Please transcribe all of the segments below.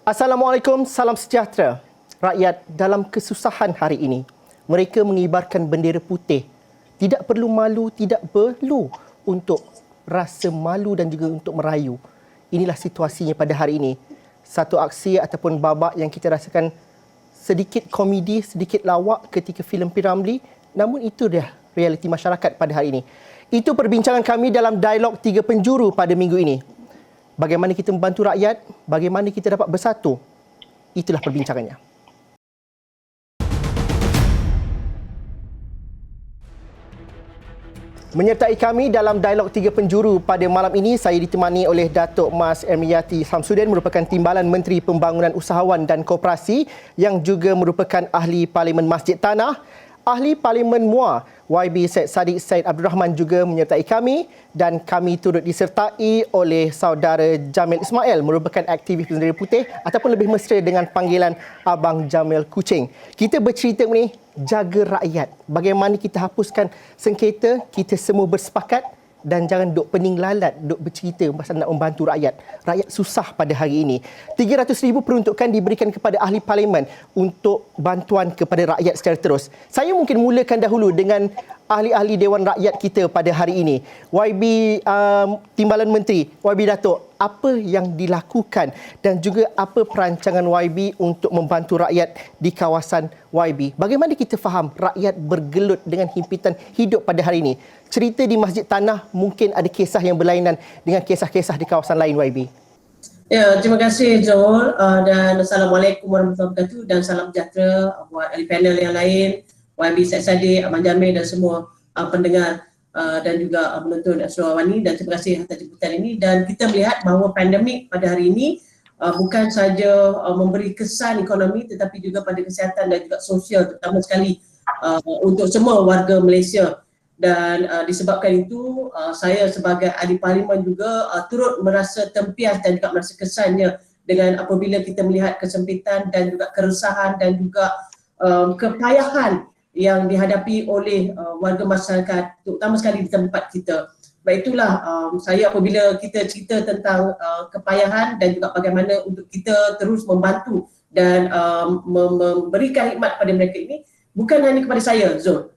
Assalamualaikum, salam sejahtera. Rakyat dalam kesusahan hari ini, mereka mengibarkan bendera putih. Tidak perlu malu, tidak perlu untuk rasa malu dan juga untuk merayu. Inilah situasinya pada hari ini. Satu aksi ataupun babak yang kita rasakan sedikit komedi, sedikit lawak ketika filem P. Ramlee. Namun itu dia realiti masyarakat pada hari ini. Itu perbincangan kami dalam dialog Tiga Penjuru pada minggu ini. Bagaimana kita membantu rakyat, bagaimana kita dapat bersatu. Itulah perbincangannya. Menyertai kami dalam dialog Tiga Penjuru pada malam ini, saya ditemani oleh Datuk Mas Ermiyati Samsudin, merupakan Timbalan Menteri Pembangunan Usahawan dan Koperasi yang juga merupakan Ahli Parlimen Masjid Tanah. Ahli Parlimen MUA, YB Syed Saddiq Syed Abdul Rahman juga menyertai kami dan kami turut disertai oleh saudara Jamil Ismail, merupakan aktivis bendera putih ataupun lebih mesra dengan panggilan Abang Jamil Kucing. Kita bercerita ni jaga rakyat. Bagaimana kita hapuskan sengketa, kita semua bersepakat dan jangan duk pening lalat, duk bercerita pasal nak membantu rakyat. Rakyat susah pada hari ini. 300,000 peruntukan diberikan kepada ahli parlimen untuk bantuan kepada rakyat secara terus. Saya mungkin mulakan dahulu dengan ahli-ahli Dewan Rakyat kita pada hari ini. YB Timbalan Menteri, YB Datuk, apa yang dilakukan dan juga apa perancangan YB untuk membantu rakyat di kawasan YB? Bagaimana kita faham rakyat bergelut dengan himpitan hidup pada hari ini? Cerita di Masjid Tanah mungkin ada kisah yang berlainan dengan kisah-kisah di kawasan lain, YB. Ya, terima kasih Joel dan Assalamualaikum warahmatullahi wabarakatuh dan salam sejahtera buat ahli panel yang lain, YB Syed Saddiq, Abang Jamil dan semua pendengar dan juga penonton Astro Awani, dan terima kasih atas jemputan ini. Dan kita melihat bahawa pandemik pada hari ini bukan saja memberi kesan ekonomi tetapi juga pada kesihatan dan juga sosial, terutama sekali untuk semua warga Malaysia. Dan disebabkan itu saya sebagai ahli parlimen juga turut merasa tempias dan juga merasa kesannya dengan apabila kita melihat kesempitan dan juga keresahan dan juga kepayahan yang dihadapi oleh warga masyarakat, terutama sekali di tempat kita. Baik itulah saya apabila kita cerita tentang kepayahan dan juga bagaimana untuk kita terus membantu dan memberikan khidmat pada mereka ini, bukan hanya kepada saya Zul,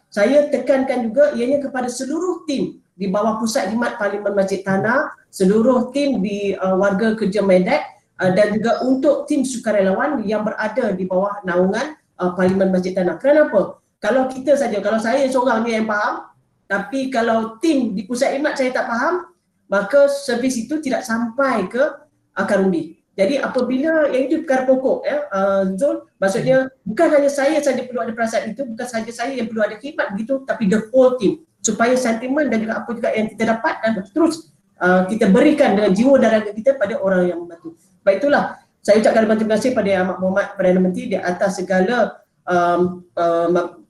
saya tekankan juga ianya kepada seluruh tim di bawah Pusat Khidmat Parlimen Masjid Tanah, seluruh tim di warga kerja Medak dan juga untuk tim sukarelawan yang berada di bawah naungan Parlimen Masjid Tanah. Kenapa? Kalau kita saja, kalau saya seorang ni yang faham, tapi kalau tim di Pusat Khidmat saya tak faham, maka servis itu tidak sampai ke akar umbi. Jadi apabila yang itu perkara pokok Zul, maksudnya bukan hanya saya saja perlu ada perasaan itu, bukan saja saya yang perlu ada khidmat begitu, tapi the whole team, supaya sentimen dan juga apa juga yang kita dapat dan terus kita berikan dengan jiwa dan raga kita pada orang yang membantu. Baik itulah, saya ucapkan terima kasih pada Amat Muhammad Perdana Menteri di atas segala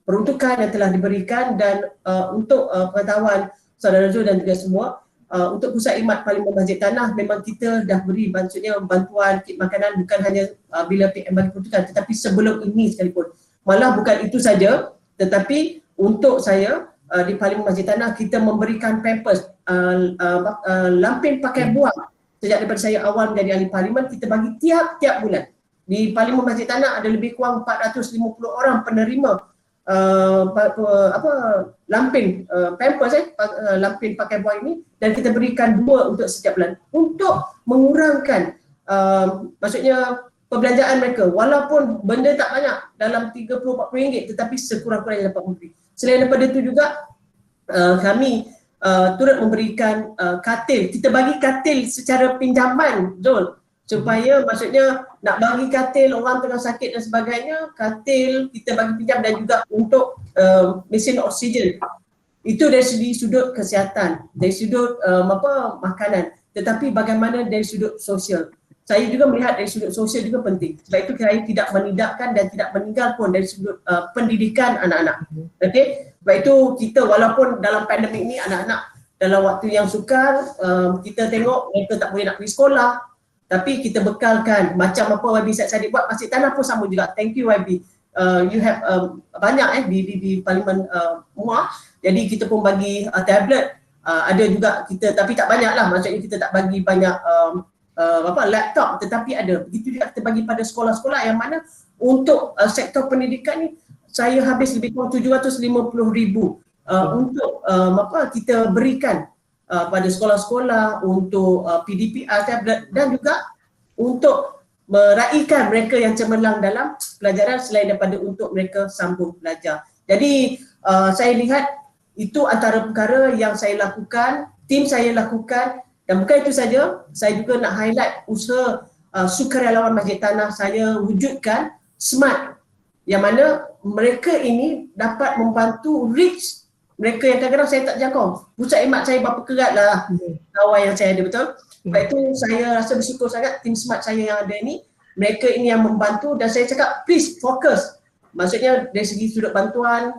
peruntukan yang telah diberikan dan untuk pengetahuan saudara Zul dan juga semua. Untuk Pusat Khidmat Parlimen Masjid Tanah memang kita dah beri maksudnya bantuan kit makanan bukan hanya bila PM bagi peruntukan, tetapi sebelum ini sekalipun. Malah bukan itu saja, tetapi untuk saya di Parlimen Masjid Tanah kita memberikan pampers, lampin pakai buang. Sejak daripada saya awal menjadi ahli parlimen, kita bagi tiap-tiap bulan. Di Parlimen Masjid Tanah ada lebih kurang 450 orang penerima lampin pampers lampin pakai buah ini, dan kita berikan 2 untuk setiap bulan untuk mengurangkan maksudnya perbelanjaan mereka, walaupun benda tak banyak dalam 30-40 ringgit, tetapi sekurang-kurangnya dapat memberi. Selain daripada itu juga kami turut memberikan katil. Kita bagi katil secara pinjaman Zul, supaya maksudnya nak bagi katil orang tengah sakit dan sebagainya, katil kita bagi pinjam, dan juga untuk mesin oksigen. Itu dari sudut kesihatan, dari sudut makanan, tetapi bagaimana dari sudut sosial. Saya juga melihat dari sudut sosial juga penting. Sebab itu saya tidak menidakkan dan tidak meninggal pun dari sudut pendidikan anak-anak. Okey. Sebab itu kita walaupun dalam pandemik ini anak-anak dalam waktu yang sukar, kita tengok mereka tak boleh nak pergi sekolah, tapi kita bekalkan macam apa YB Syed Saddiq buat. Masjid Tanah pun sama juga. Thank you YB. You have banyak di Parlimen MUA. Jadi kita pun bagi tablet. Ada juga kita, tapi tak banyak lah. Maksudnya kita tak bagi banyak laptop, tetapi ada. Begitu juga kita bagi pada sekolah-sekolah yang mana untuk sektor pendidikan ni saya habis lebih kurang 750,000 untuk kita berikan pada sekolah-sekolah untuk PDPR dan juga untuk meraihkan mereka yang cemerlang dalam pelajaran selain daripada untuk mereka sambung belajar. Jadi saya lihat itu antara perkara yang saya lakukan, tim saya lakukan, dan bukan itu saja, saya juga nak highlight usaha sukarelawan Masjid Tanah saya wujudkan smart yang mana mereka ini dapat membantu reach mereka yang kadang-kadang saya tak jangkau. Pusat khidmat saya berapa kerat lah kawan yang saya ada, betul? Sebab itu saya rasa bersyukur sangat tim smart saya yang ada ini, mereka ini yang membantu dan saya cakap please fokus. Maksudnya dari segi sudut bantuan,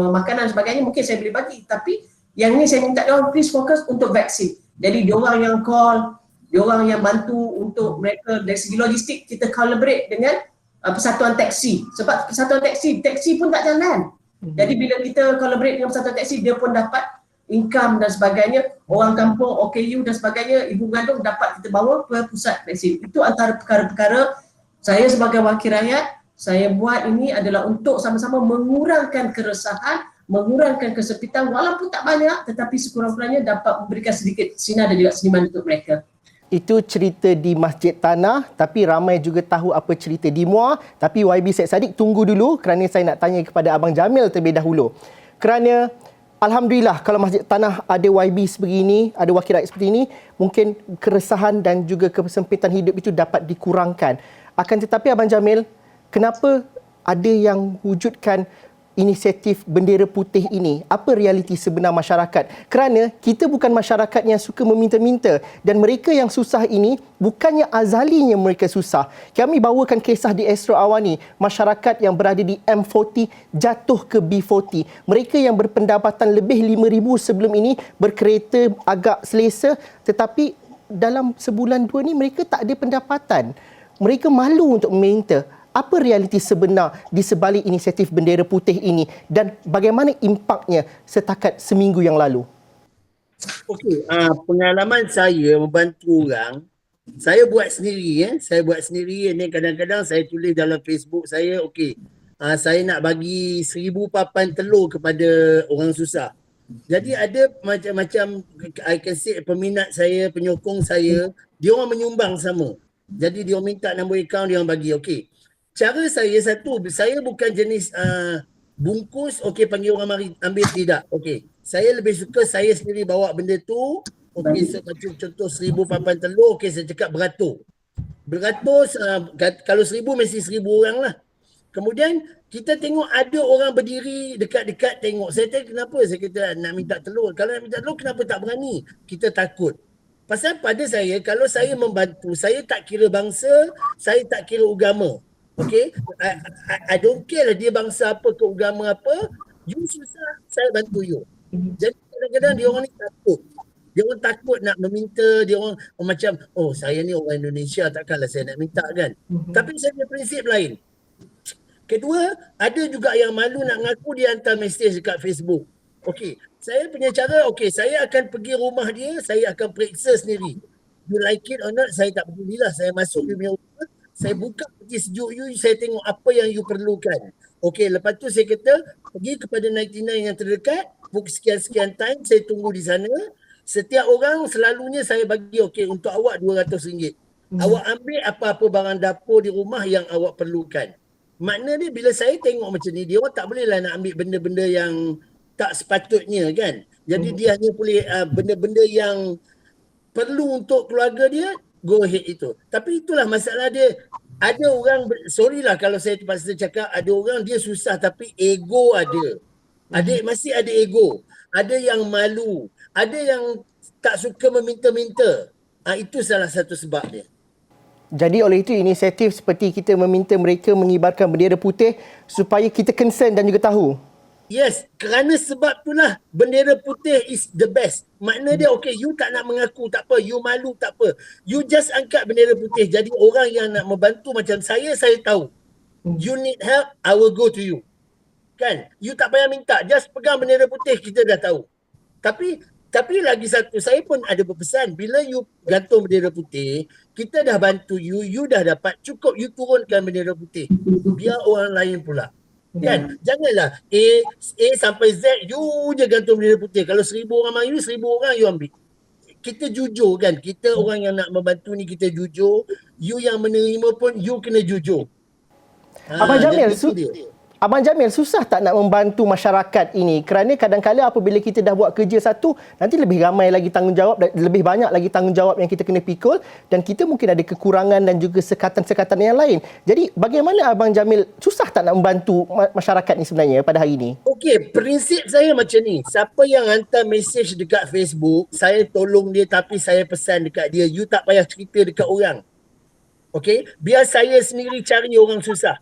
makanan dan sebagainya mungkin saya boleh bagi, tapi yang ni saya minta diorang please fokus untuk vaksin. Jadi diorang yang call, diorang yang bantu untuk mereka dari segi logistik, kita collaborate dengan persatuan taksi. Sebab persatuan taksi pun tak jalan. Jadi bila kita collaborate dengan persatuan taksi, dia pun dapat income dan sebagainya. Orang kampung, OKU dan sebagainya, ibu mengandung dapat kita bawa ke pusat vaksin. Itu antara perkara-perkara saya sebagai wakil rakyat, saya buat ini adalah untuk sama-sama mengurangkan keresahan, mengurangkan kesepitan walaupun tak banyak, tetapi sekurang-kurangnya dapat memberikan sedikit sinar dan juga seniman untuk mereka. Itu cerita di Masjid Tanah, tapi ramai juga tahu apa cerita di Muar. Tapi YB Syed Saddiq tunggu dulu kerana saya nak tanya kepada Abang Jamil terlebih dahulu. Kerana alhamdulillah kalau Masjid Tanah ada YB sebegini, ada wakil rakyat seperti ini, mungkin keresahan dan juga kesempitan hidup itu dapat dikurangkan. Akan tetapi Abang Jamil, kenapa ada yang wujudkan inisiatif bendera putih ini? Apa realiti sebenar masyarakat? Kerana kita bukan masyarakat yang suka meminta-minta dan mereka yang susah ini bukannya azalinya mereka susah. Kami bawakan kisah di Astro Awani, masyarakat yang berada di M40 jatuh ke B40. Mereka yang berpendapatan lebih 5,000 sebelum ini berkereta agak selesa, tetapi dalam sebulan dua ni mereka tak ada pendapatan. Mereka malu untuk meminta. Apa realiti sebenar di sebalik inisiatif bendera putih ini dan bagaimana impaknya setakat seminggu yang lalu? Okey, pengalaman saya membantu orang, saya buat sendiri. Saya buat sendiri ni, kadang-kadang saya tulis dalam Facebook saya, okey, saya nak bagi 1,000 papan telur kepada orang susah. Jadi ada macam-macam, I can say, peminat saya, penyokong saya, dia orang menyumbang sama. Jadi dia orang minta nombor akaun, dia orang bagi. Okey. Cara saya satu, saya bukan jenis bungkus, okey panggil orang mari ambil, tidak. Okey. Saya lebih suka saya sendiri bawa benda tu. Okey, contoh 1,000 papan telur, okey saya cakap beratus. Beratus, kalau 1,000 mesti 1,000 orang lah. Kemudian kita tengok ada orang berdiri dekat-dekat tengok. Saya tanya kenapa? Saya kata nak minta telur. Kalau nak minta telur kenapa tak berani? Kita takut. Pasal pada saya, kalau saya membantu, saya tak kira bangsa, saya tak kira agama. Okay, I don't care lah dia bangsa apa, ke agama apa, you susah, saya bantu you. Jadi kadang-kadang dia orang ni takut. Dia orang takut nak meminta, dia orang macam, oh saya ni orang Indonesia, takkanlah saya nak minta kan. Tapi saya punya prinsip lain. Kedua, ada juga yang malu nak ngaku, dia hantar mesej dekat Facebook. Okey, saya punya cara, okey, saya akan pergi rumah dia, saya akan periksa sendiri. You like it or not, saya tak pedulilah. Saya masuk dia punya rumah, saya buka peti sejuk you, saya tengok apa yang you perlukan. Okey, lepas tu saya kata, pergi kepada 99 yang terdekat, book sekian-sekian time, saya tunggu di sana. Setiap orang selalunya saya bagi, okey, untuk awak RM200. Awak ambil apa-apa barang dapur di rumah yang awak perlukan. Maknanya bila saya tengok macam ni, dia orang tak bolehlah nak ambil benda-benda yang tak sepatutnya kan. Jadi dia hanya boleh benda-benda yang perlu untuk keluarga dia, go ahead itu. Tapi itulah masalah dia. Ada orang, sorry lah kalau saya terpaksa cakap, ada orang dia susah tapi ego ada. Masih ada ego. Ada yang malu. Ada yang tak suka meminta-minta. Itu salah satu sebab dia. Jadi oleh itu inisiatif seperti kita meminta mereka mengibarkan bendera putih supaya kita concern dan juga tahu. Yes, kerana sebab itulah bendera putih is the best. Makna dia, okay, you tak nak mengaku, tak apa. You malu, tak apa. You just angkat bendera putih. Jadi orang yang nak membantu macam saya tahu. You need help, I will go to you. Kan? You tak payah minta. Just pegang bendera putih, kita dah tahu. Tapi Tapi lagi satu, saya pun ada berpesan, bila you gantung bendera putih, kita dah bantu you, you dah dapat, cukup you turunkan bendera putih. Biar orang lain pula. Kan? Janganlah A sampai Z, you je gantung bendera putih. Kalau 1,000 orang main you, 1,000 orang you ambil. Kita jujur kan, kita orang yang nak membantu ni kita jujur, you yang menerima pun you kena jujur. Abang Jamil, itu dia. Abang Jamil, susah tak nak membantu masyarakat ini? Kerana kadang-kadang apabila kita dah buat kerja satu, nanti lebih ramai lagi tanggungjawab dan lebih banyak lagi tanggungjawab yang kita kena pikul dan kita mungkin ada kekurangan dan juga sekatan-sekatan yang lain. Jadi bagaimana Abang Jamil, susah tak nak membantu masyarakat ni sebenarnya pada hari ini? Okey, prinsip saya macam ni. Siapa yang hantar mesej dekat Facebook, saya tolong dia tapi saya pesan dekat dia, you tak payah cerita dekat orang. Okey, biar saya sendiri cari orang susah.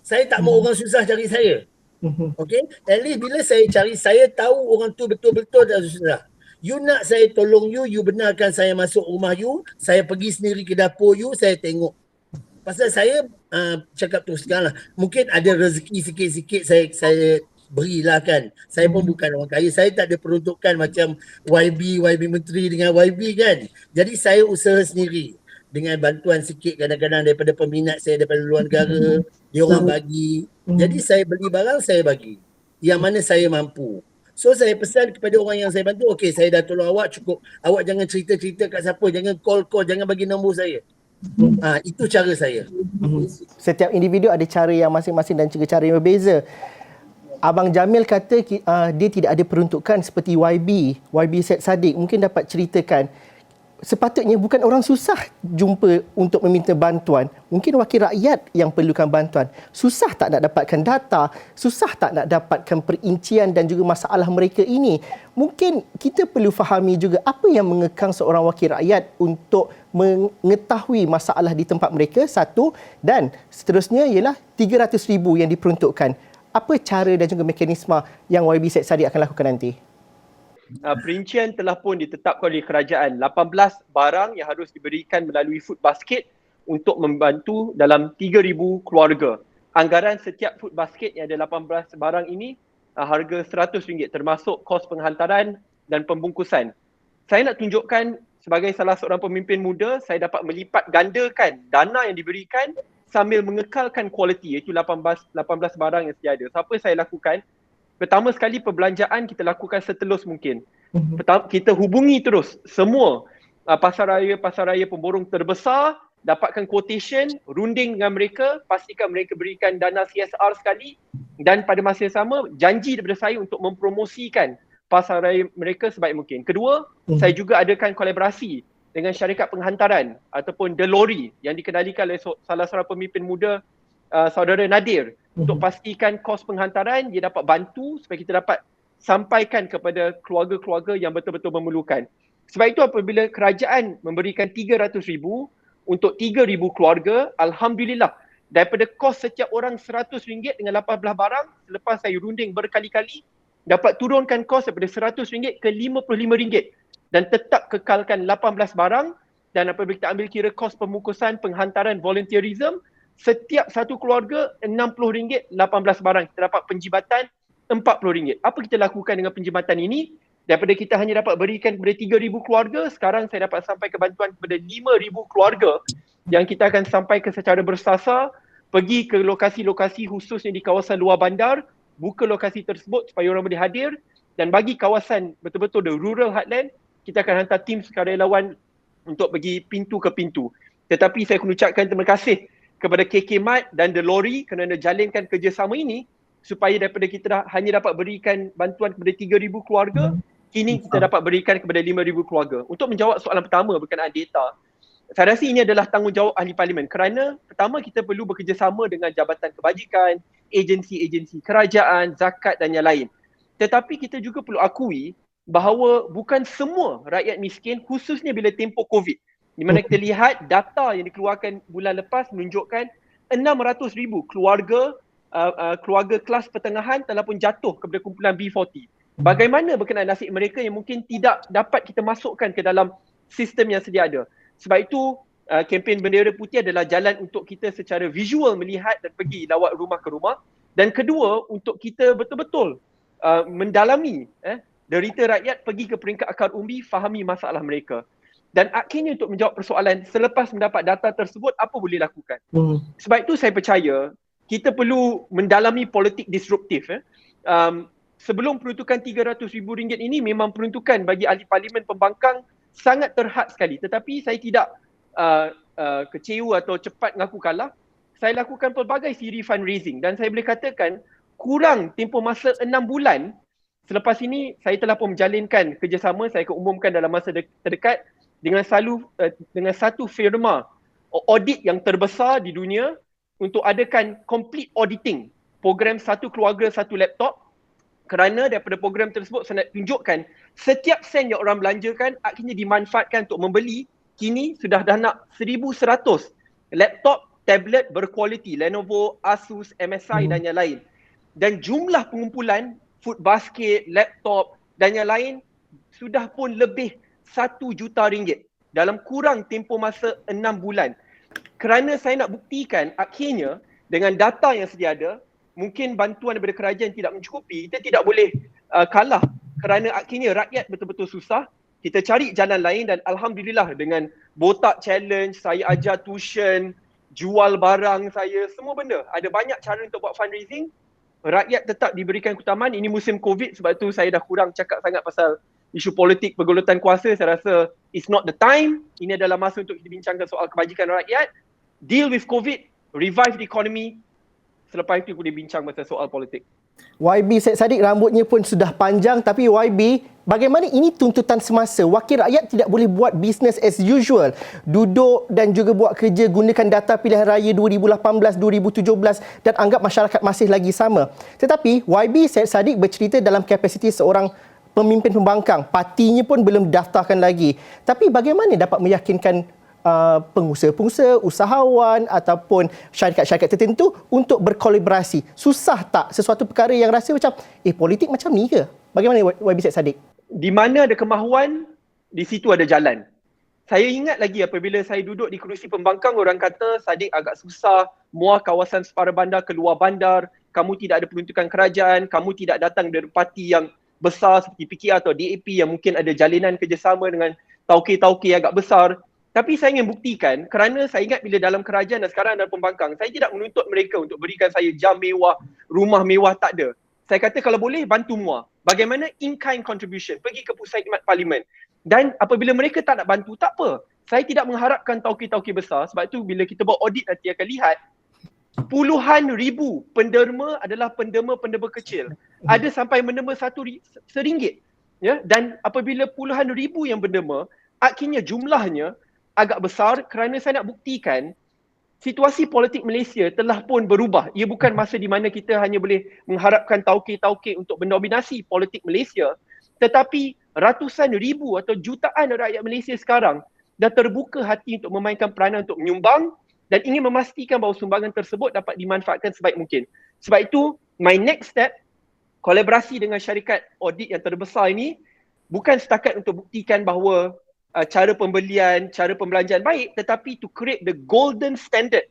Saya tak mau orang susah cari saya. Okey, at least bila saya cari, saya tahu orang tu betul-betul tak susah. You nak saya tolong you, you benarkan saya masuk rumah you, saya pergi sendiri ke dapur you, saya tengok. Pasal saya cakap terus terang lah, mungkin ada rezeki sikit-sikit saya berilah kan. Saya pun bukan orang kaya, saya tak ada peruntukan macam YB Menteri dengan YB kan. Jadi saya usaha sendiri. Dengan bantuan sikit kadang-kadang daripada peminat saya daripada luar negara, dia orang bagi. Jadi saya beli barang, saya bagi. Yang mana saya mampu. So saya pesan kepada orang yang saya bantu, okey saya dah tolong awak cukup. Awak jangan cerita-cerita kat siapa, jangan call, jangan bagi nombor saya. Itu cara saya. Setiap individu ada cara yang masing-masing dan juga cara yang berbeza. Abang Jamil kata dia tidak ada peruntukan seperti YB Syed Saddiq. Mungkin dapat ceritakan, sepatutnya bukan orang susah jumpa untuk meminta bantuan. Mungkin wakil rakyat yang perlukan bantuan. Susah tak nak dapatkan data, susah tak nak dapatkan perincian dan juga masalah mereka ini. Mungkin kita perlu fahami juga apa yang mengekang seorang wakil rakyat untuk mengetahui masalah di tempat mereka, satu. Dan seterusnya ialah 300,000 yang diperuntukkan. Apa cara dan juga mekanisme yang YB Syed Saddiq akan lakukan nanti? Perincian telah pun ditetapkan oleh kerajaan, 18 barang yang harus diberikan melalui food basket untuk membantu dalam 3,000 keluarga. Anggaran setiap food basket yang ada 18 barang ini harga RM100 termasuk kos penghantaran dan pembungkusan. Saya nak tunjukkan sebagai salah seorang pemimpin muda, saya dapat melipat gandakan dana yang diberikan sambil mengekalkan kualiti, iaitu 18 barang yang sedia ada. So, apa yang saya lakukan? Pertama sekali, perbelanjaan kita lakukan setelus mungkin. Kita hubungi terus semua pasar raya pemborong terbesar, dapatkan quotation, runding dengan mereka, pastikan mereka berikan dana CSR sekali dan pada masa yang sama janji daripada saya untuk mempromosikan pasar raya mereka sebaik mungkin. Kedua, saya juga adakan kolaborasi dengan syarikat penghantaran ataupun The Lorry yang dikenalikan oleh salah seorang pemimpin muda, saudara Nadir, untuk pastikan kos penghantaran dia dapat bantu supaya kita dapat sampaikan kepada keluarga-keluarga yang betul-betul memerlukan. Sebab itu apabila kerajaan memberikan 300,000 untuk 3,000 keluarga, alhamdulillah daripada kos setiap orang RM100 dengan 18 barang, selepas saya runding berkali-kali, dapat turunkan kos daripada RM100 ke RM55 dan tetap kekalkan 18 barang. Dan apabila kita ambil kira kos pembungkusan, penghantaran, volunteerism, setiap satu keluarga RM60, 18 barang. Kita dapat penjimatan RM40. Apa kita lakukan dengan penjimatan ini? Daripada kita hanya dapat berikan kepada 3,000 keluarga, sekarang saya dapat sampai ke bantuan kepada 5,000 keluarga yang kita akan sampaikan secara bersasar, pergi ke lokasi-lokasi khususnya di kawasan luar bandar, buka lokasi tersebut supaya orang boleh hadir, dan bagi kawasan betul-betul the rural heartland, kita akan hantar tim sukarelawan untuk pergi pintu ke pintu. Tetapi saya akan ucapkan terima kasih kepada KK Mart dan The Lorry kerana jalankan kerjasama ini supaya daripada kita hanya dapat berikan bantuan kepada 3,000 keluarga, kini kita dapat berikan kepada 5,000 keluarga. Untuk menjawab soalan pertama berkenaan data, saya rasa ini adalah tanggungjawab ahli parlimen kerana pertama kita perlu bekerjasama dengan Jabatan Kebajikan, agensi-agensi kerajaan, zakat dan yang lain. Tetapi kita juga perlu akui bahawa bukan semua rakyat miskin, khususnya bila tempoh COVID, di mana kita lihat data yang dikeluarkan bulan lepas menunjukkan 600,000 keluarga kelas pertengahan telah pun jatuh kepada kumpulan B40. Bagaimana berkenaan nasib mereka yang mungkin tidak dapat kita masukkan ke dalam sistem yang sedia ada. Sebab itu kempen Bendera Putih adalah jalan untuk kita secara visual melihat dan pergi lawat rumah ke rumah. Dan kedua, untuk kita betul-betul mendalami derita rakyat pergi ke peringkat akar umbi, fahami masalah mereka. Dan akhirnya untuk menjawab persoalan selepas mendapat data tersebut, apa boleh lakukan? Sebab itu saya percaya kita perlu mendalami politik disruptif. Sebelum peruntukan RM300,000 ini memang peruntukan bagi ahli parlimen pembangkang sangat terhad sekali. Tetapi saya tidak kecewa atau cepat mengaku kalah. Saya lakukan pelbagai siri fundraising dan saya boleh katakan kurang tempoh masa 6 bulan. Selepas ini saya telah pun menjalinkan kerjasama, saya akan umumkan dalam masa terdekat dengan satu firma audit yang terbesar di dunia untuk adakan complete auditing program satu keluarga satu laptop, kerana daripada program tersebut saya nak tunjukkan setiap sen yang orang belanjakan akhirnya dimanfaatkan untuk membeli. Kini sudah dah nak 1,100 laptop, tablet berkualiti Lenovo, Asus, MSI dan yang lain. Dan jumlah pengumpulan food basket, laptop dan yang lain sudah pun lebih RM1 juta dalam kurang tempoh masa 6 bulan. Kerana saya nak buktikan akhirnya dengan data yang sedia ada, mungkin bantuan daripada kerajaan tidak mencukupi, kita tidak boleh kalah kerana akhirnya rakyat betul-betul susah. Kita cari jalan lain dan alhamdulillah dengan botak challenge, saya ajar tuition, jual barang saya, semua benda. Ada banyak cara untuk buat fundraising. Rakyat tetap diberikan keutamaan. Ini musim COVID, sebab tu saya dah kurang cakap sangat pasal isu politik pergulutan kuasa. Saya rasa it's not the time. Ini adalah masa untuk kita bincangkan soal kebajikan rakyat. Deal with COVID, revive the economy. Selepas itu boleh bincang pasal soal politik. YB Syed Saddiq rambutnya pun sudah panjang, tapi YB, bagaimana ini tuntutan semasa? Wakil rakyat tidak boleh buat business as usual. Duduk dan juga buat kerja gunakan data pilihan raya 2018, 2017 dan anggap masyarakat masih lagi sama. Tetapi YB Syed Saddiq bercerita dalam kapasiti seorang pemimpin pembangkang. Partinya pun belum daftarkan lagi. Tapi bagaimana dapat meyakinkan pengusaha-pengusaha, usahawan ataupun syarikat-syarikat tertentu untuk berkolaborasi? Susah tak sesuatu perkara yang rasa macam politik macam ni ke? Bagaimana YB Syed Saddiq? Di mana ada kemahuan, di situ ada jalan. Saya ingat lagi apabila saya duduk di kerusi pembangkang, orang kata Saddiq agak susah muar kawasan separa bandar ke luar bandar, kamu tidak ada peruntukan kerajaan, kamu tidak datang dari parti yang besar seperti PKR atau DAP yang mungkin ada jalinan kerjasama dengan tauke-tauke agak besar. Tapi saya ingin buktikan, kerana saya ingat bila dalam kerajaan dan sekarang dalam pembangkang, saya tidak menuntut mereka untuk berikan saya jam mewah, rumah mewah, tak ada. Saya kata kalau boleh bantu muar. Bagaimana in-kind contribution, pergi ke pusat khidmat parlimen. Dan apabila mereka tak nak bantu, tak apa. Saya tidak mengharapkan tauke-tauke besar, sebab itu bila kita buat audit nanti akan lihat, puluhan ribu penderma adalah penderma-penderma kecil. Ada sampai menderma RM1. Ya? Dan apabila puluhan ribu yang penderma, akhirnya jumlahnya agak besar kerana saya nak buktikan situasi politik Malaysia telah pun berubah. Ia bukan masa di mana kita hanya boleh mengharapkan tauke-tauke untuk mendominasi politik Malaysia, tetapi ratusan ribu atau jutaan rakyat Malaysia sekarang dah terbuka hati untuk memainkan peranan untuk menyumbang dan ingin memastikan bahawa sumbangan tersebut dapat dimanfaatkan sebaik mungkin. Sebab itu, my next step, kolaborasi dengan syarikat audit yang terbesar ini bukan setakat untuk buktikan bahawa cara pembelian, cara pembelanjaan baik, tetapi to create the golden standard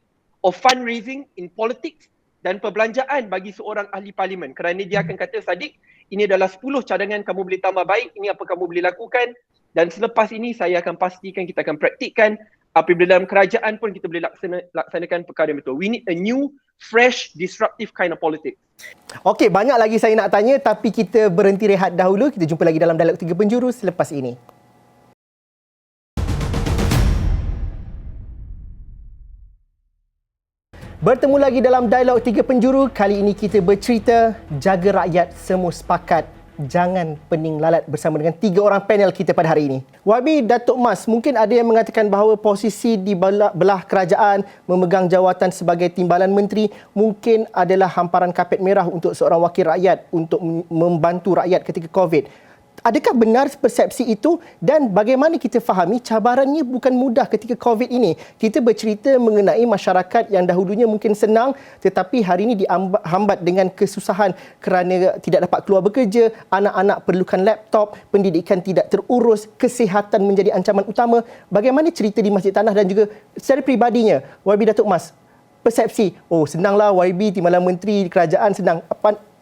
of fundraising in politics dan perbelanjaan bagi seorang ahli parlimen. Kerana dia akan kata, Saddiq, ini adalah 10 cadangan kamu boleh tambah baik, ini apa kamu boleh lakukan, dan selepas ini saya akan pastikan kita akan praktikkan. Apabila dalam kerajaan pun kita boleh laksanakan perkara yang betul. We need a new, fresh, disruptive kind of politics. Okey, banyak lagi saya nak tanya, tapi kita berhenti rehat dahulu. Kita jumpa lagi dalam Dialog 3 Penjuru selepas ini. Bertemu lagi dalam Dialog 3 Penjuru. Kali ini kita bercerita jaga rakyat, semua sepakat jangan pening lalat bersama dengan 3 orang panel kita pada hari ini. YB Datuk Mas, mungkin ada yang mengatakan bahawa posisi di belah kerajaan memegang jawatan sebagai timbalan menteri mungkin adalah hamparan kapet merah untuk seorang wakil rakyat untuk membantu rakyat ketika COVID. Adakah benar persepsi itu dan bagaimana kita fahami cabarannya bukan mudah ketika COVID ini? Kita bercerita mengenai masyarakat yang dahulunya mungkin senang tetapi hari ini dihambat dengan kesusahan kerana tidak dapat keluar bekerja, anak-anak perlukan laptop, pendidikan tidak terurus, kesihatan menjadi ancaman utama. Bagaimana cerita di Masjid Tanah dan juga secara peribadinya, YB Datuk Mas? Persepsi, senanglah YB timbalan menteri kerajaan senang.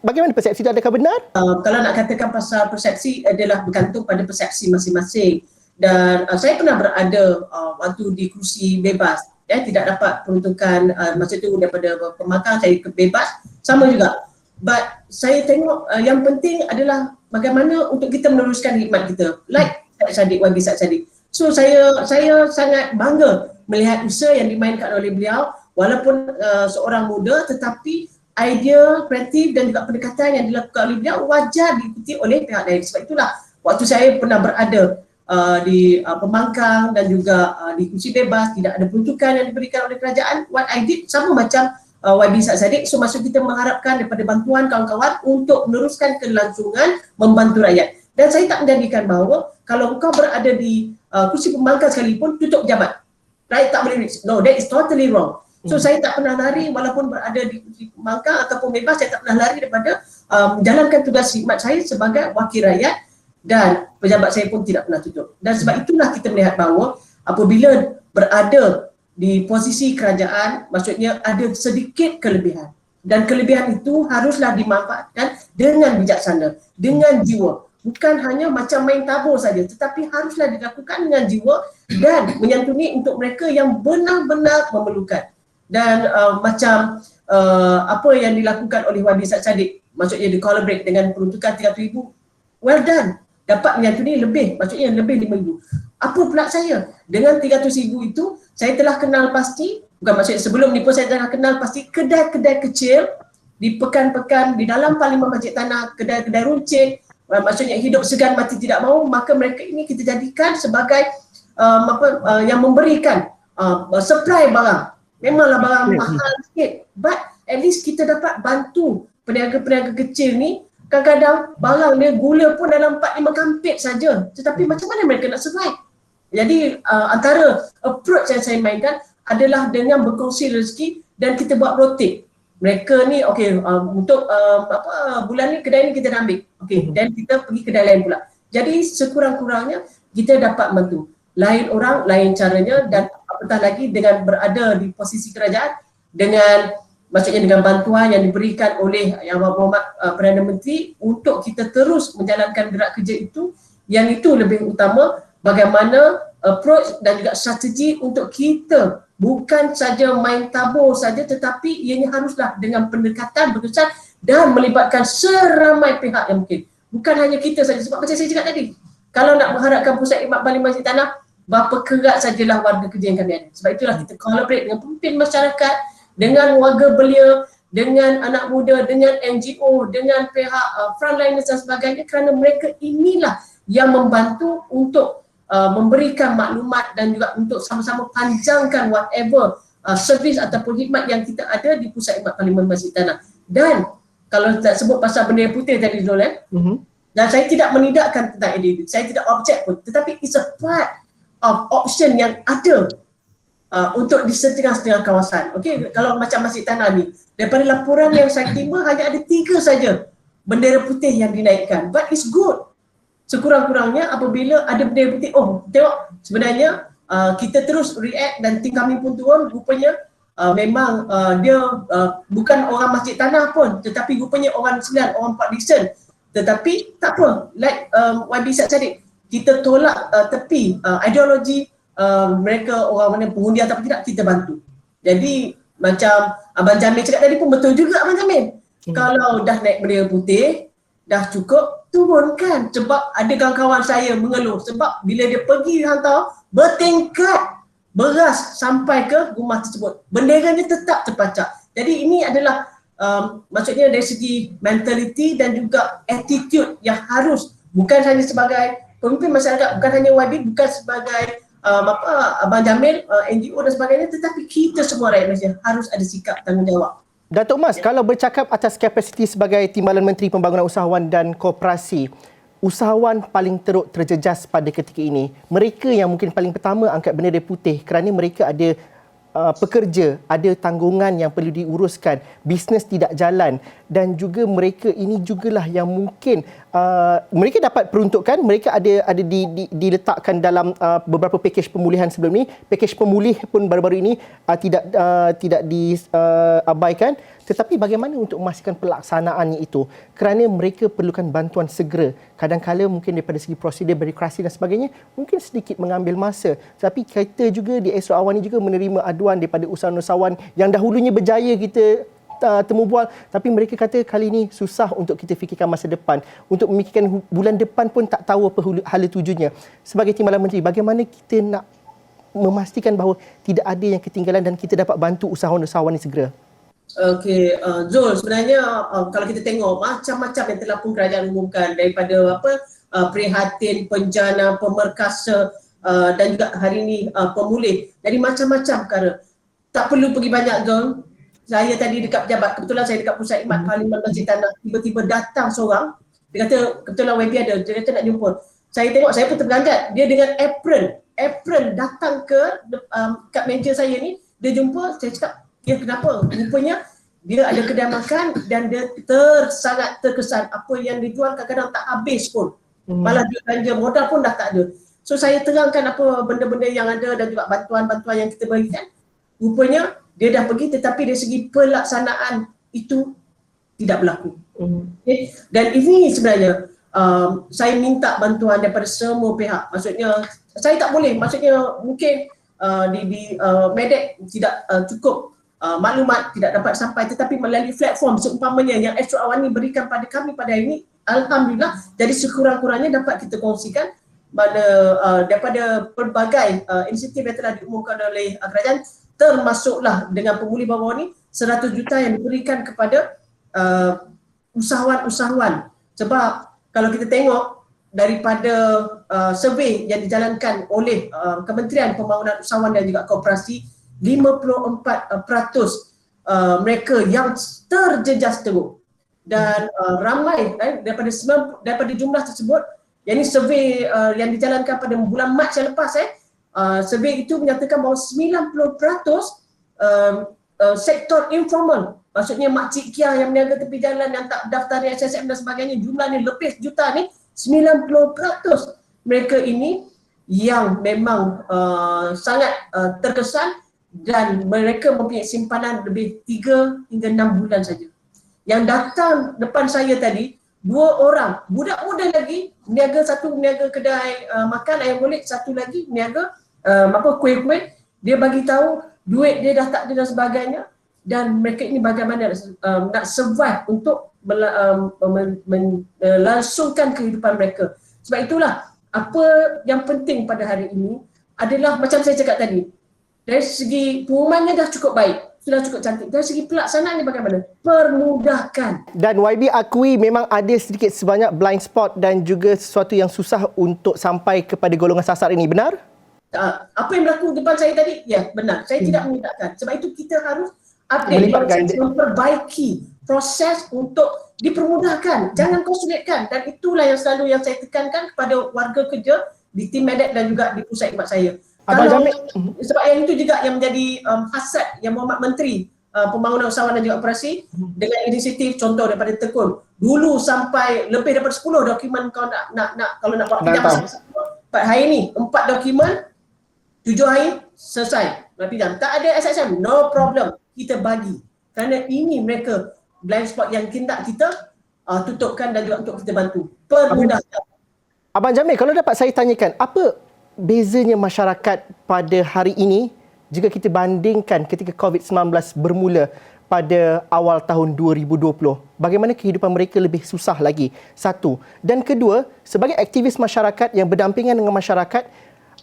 bagaimana persepsi itu, adakah benar? Kalau nak katakan pasal persepsi adalah bergantung pada persepsi masing-masing. Dan saya pernah berada waktu di kursi bebas, tidak dapat peruntukan masa itu daripada pembangkang, saya bebas, sama juga. But saya tengok yang penting adalah bagaimana untuk kita meneruskan khidmat kita. Like YB Said Saddiq. So saya sangat bangga melihat usaha yang dimainkan oleh beliau, walaupun seorang muda, tetapi idea kreatif dan juga pendekatan yang dilakukan oleh beliau wajar diikuti oleh pihak lain. Sebab itulah waktu saya pernah berada di pembangkang dan juga di kursi bebas, tidak ada peruntukan yang diberikan oleh kerajaan, what I did sama macam YB Said Saddiq. So maksud kita mengharapkan daripada bantuan kawan-kawan untuk meneruskan kelangsungan membantu rakyat. Dan saya tak menjadikan bahawa kalau kau berada di kursi pembangkang sekalipun tutup pejabat, rakyat tak boleh reach. No, that is totally wrong. So saya tak pernah lari walaupun berada di kursi pembangkang ataupun bebas, saya tak pernah lari daripada menjalankan tugas khidmat saya sebagai wakil rakyat, dan pejabat saya pun tidak pernah tutup. Dan sebab itulah kita melihat bahawa apabila berada di posisi kerajaan, maksudnya ada sedikit kelebihan. Dan kelebihan itu haruslah dimanfaatkan dengan bijaksana, dengan jiwa. Bukan hanya macam main tabur saja, tetapi haruslah dilakukan dengan jiwa dan menyantuni untuk mereka yang benar-benar memerlukan. Dan macam apa yang dilakukan oleh YB Said Saddiq, maksudnya di collaborate dengan peruntukan 300,000, well done. Dapat menyantuni lebih, maksudnya lebih 5,000. Apa pula saya? Dengan 300,000 itu, saya telah kenal pasti, bukan maksudnya sebelum ni pun saya telah kenal pasti kedai-kedai kecil di pekan-pekan di dalam Parlimen Masjid Tanah, kedai-kedai runcit, maksudnya hidup segan mati tidak mahu, maka mereka ini kita jadikan sebagai yang memberikan supply barang. Memanglah barang mahal sikit, but at least kita dapat bantu peniaga-peniaga kecil ni. Kadang-kadang barang dia gula pun dalam 4-5 kampit saja, tetapi macam mana mereka nak survive? Jadi antara approach yang saya mainkan adalah dengan berkongsi rezeki dan kita buat rotate. Mereka ni untuk bulan ni kedai ni kita dah ambil, dan kita pergi kedai lain pula. Jadi sekurang-kurangnya kita dapat membantu. Lain orang, lain caranya, dan apatah lagi dengan berada di posisi kerajaan, maksudnya dengan bantuan yang diberikan oleh Yang Berhormat Perdana Menteri untuk kita terus menjalankan gerak kerja itu, yang itu lebih utama bagaimana approach dan juga strategi untuk kita bukan saja main tabur saja, tetapi ianya haruslah dengan pendekatan berkesan dan melibatkan seramai pihak yang mungkin. Bukan hanya kita saja, sebab macam saya cakap tadi, kalau nak mengharapkan pusat khidmat Parlimen Masjid Tanah, berapa kerat sajalah warga kerja yang kami ada. Sebab itulah kita collaborate dengan pemimpin masyarakat, dengan warga belia, dengan anak muda, dengan NGO, dengan pihak frontliners dan sebagainya, kerana mereka inilah yang membantu untuk memberikan maklumat dan juga untuk sama-sama panjangkan whatever servis ataupun khidmat yang kita ada di pusat khidmat Parlimen Masjid Tanah. Dan kalau tak sebut pasal bendera putih tadi Zul, dan saya tidak menidakkan tentang ADD, saya tidak objek pun, tetapi it's a part of option yang ada untuk di setengah-setengah kawasan. Okey, kalau macam Masjid Tanah ni, daripada laporan yang saya terima hanya ada 3 saja bendera putih yang dinaikkan. But it's good. Sekurang-kurangnya apabila ada bendera putih, tengok sebenarnya kita terus react dan tim kami pun turun, rupanya memang dia bukan orang Masjid Tanah pun, tetapi rupanya orang Sembilan, orang Park Dickson. Tetapi tak apa, like YB Said Saddiq, kita tolak tepi ideologi mereka orang mana pengundi atau tidak, kita bantu. Jadi macam Abang Jamil cakap tadi pun betul juga Abang Jamil. Kalau dah naik bendera putih, dah cukup, turunkan. Sebab ada kawan-kawan saya mengeluh sebab bila dia pergi hantar bertingkat beras sampai ke rumah tersebut, benderanya tetap terpacak. Jadi ini adalah maksudnya dari segi mentality dan juga attitude yang harus, bukan hanya sebagai pemimpin masyarakat, bukan hanya YB, bukan sebagai Abang Jamil, NGO dan sebagainya, tetapi kita semua rakyat Malaysia harus ada sikap tanggungjawab. Datuk Mas, kalau bercakap atas kapasiti sebagai Timbalan Menteri Pembangunan Usahawan dan Koperasi, usahawan paling teruk terjejas pada ketika ini, mereka yang mungkin paling pertama angkat bendera putih kerana mereka ada pekerja, ada tanggungan yang perlu diuruskan, bisnes tidak jalan, dan juga mereka ini jugalah yang mungkin mereka dapat peruntukan, mereka ada diletakkan dalam beberapa pakej pemulihan sebelum ini. Pakej pemulih pun baru-baru ini tidak diabaikan, Tetapi bagaimana untuk memastikan pelaksanaannya itu? Kerana mereka perlukan bantuan segera. Kadang-kadang mungkin daripada segi prosedur birokrasi dan sebagainya, mungkin sedikit mengambil masa. Tapi kita juga di Astro Awan ini juga menerima aduan daripada usahawan-usahawan yang dahulunya berjaya kita temu bual, tapi mereka kata kali ini susah untuk kita fikirkan masa depan. Untuk memikirkan bulan depan pun tak tahu apa hala tujunya. Sebagai Timbalan Menteri, bagaimana kita nak memastikan bahawa tidak ada yang ketinggalan dan kita dapat bantu usahawan-usahawan ini segera? Okey, Zul, sebenarnya kalau kita tengok macam-macam yang telah pun kerajaan umumkan, daripada prihatin, penjana, pemerkasa dan juga hari ini pemulih. Jadi macam-macam perkara. Tak perlu pergi banyak, Zul. Saya tadi dekat pejabat, kebetulan saya dekat Pusat Khidmat Parlimen Masjid Tanah, tiba-tiba datang seorang, dia kata kebetulan YB ada, dia kata nak jumpa. Saya tengok, saya pun terperanjat, dia dengan apron datang kat meja saya ni, dia jumpa, saya cakap, ya kenapa? Rupanya dia ada kedai makan dan dia sangat terkesan apa yang dijual kadang-kadang tak habis pun. Malah dia belanja modal pun dah tak ada. So saya terangkan apa benda-benda yang ada dan juga bantuan-bantuan yang kita berikan. Rupanya dia dah pergi tetapi dari segi pelaksanaan itu tidak berlaku. Okay? Dan ini sebenarnya saya minta bantuan daripada semua pihak. Maksudnya saya tak boleh, maksudnya mungkin di Medek tidak cukup maklumat tidak dapat sampai, tetapi melalui platform seumpamanya yang Astro Awan ini berikan pada kami pada hari ini, alhamdulillah, jadi sekurang-kurangnya dapat kita kongsikan mana daripada pelbagai inisiatif yang telah diumumkan oleh kerajaan, termasuklah dengan pemulih bawah ni 100 juta yang diberikan kepada usahawan-usahawan. Sebab kalau kita tengok daripada survey yang dijalankan oleh Kementerian Pembangunan Usahawan dan juga Koperasi, 54% mereka yang terjejas teruk. Dan ramai daripada jumlah tersebut, yang ini survey yang dijalankan pada bulan Mac yang lepas, survey itu menyatakan bahawa 90% sektor informal, maksudnya makcik Kia yang berniaga tepi jalan yang tak daftar di SSM dan sebagainya, jumlahnya lebih juta ni, 90% mereka ini yang memang sangat terkesan dan mereka mempunyai simpanan lebih 3 hingga 6 bulan saja. Yang datang depan saya tadi, 2 orang, budak muda lagi, satu meniaga kedai makan ayam kulit, satu lagi meniaga kuih-kuih. Dia bagi tahu duit dia dah tak ada dan sebagainya, dan mereka ini bagaimana nak survive untuk melangsungkan kehidupan mereka. Sebab itulah apa yang penting pada hari ini adalah macam saya cakap tadi, dari segi pengumumannya dah cukup baik, sudah cukup cantik. Dari segi pelaksanaannya bagaimana? Permudahkan. Dan YB akui memang ada sedikit sebanyak blind spot dan juga sesuatu yang susah untuk sampai kepada golongan sasar ini, benar? Apa yang berlaku depan saya tadi, ya benar. Saya tidak menyedakkan. Sebab itu kita harus update proses, memperbaiki proses untuk dipermudahkan. Jangan kau sulitkan. Dan itulah yang selalu yang saya tekankan kepada warga kerja di tim Medek dan juga di pusat khidmat saya. Sebab yang itu juga yang menjadi hasrat yang Mohd Menteri Pembangunan Usahawan dan juga Operasi dengan inisiatif contoh daripada Tekun. Dulu sampai lebih daripada 10 dokumen kau nak kalau nak buat pinjam hari ini 4 dokumen 7 hari selesai nak pinjam. Tak ada SSM, no problem. Kita bagi. Kerana ini mereka blind spot yang kita tutupkan dan juga untuk kita bantu. Permudahkan. Abang Jamil, kalau dapat saya tanyakan, apa bezanya masyarakat pada hari ini jika kita bandingkan ketika COVID-19 bermula pada awal tahun 2020? Bagaimana kehidupan mereka lebih susah lagi? Satu. Dan kedua, sebagai aktivis masyarakat yang berdampingan dengan masyarakat,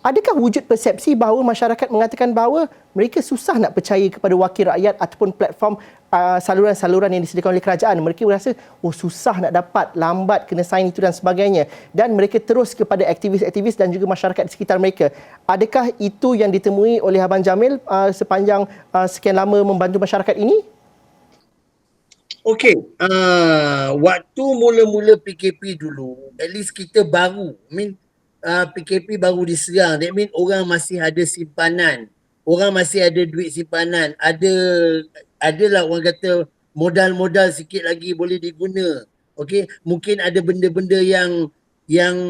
adakah wujud persepsi bahawa masyarakat mengatakan bahawa mereka susah nak percaya kepada wakil rakyat ataupun platform saluran-saluran yang disediakan oleh kerajaan? Mereka rasa, susah nak dapat, lambat kena sign itu dan sebagainya. Dan mereka terus kepada aktivis-aktivis dan juga masyarakat di sekitar mereka. Adakah itu yang ditemui oleh Abang Jamil sepanjang sekian lama membantu masyarakat ini? Okey, waktu mula-mula PKP dulu, at least kita baru, PKP baru diserang. That mean orang masih ada simpanan. Orang masih ada duit simpanan. Adalah orang kata modal-modal sikit lagi boleh diguna. Okey, mungkin ada benda-benda yang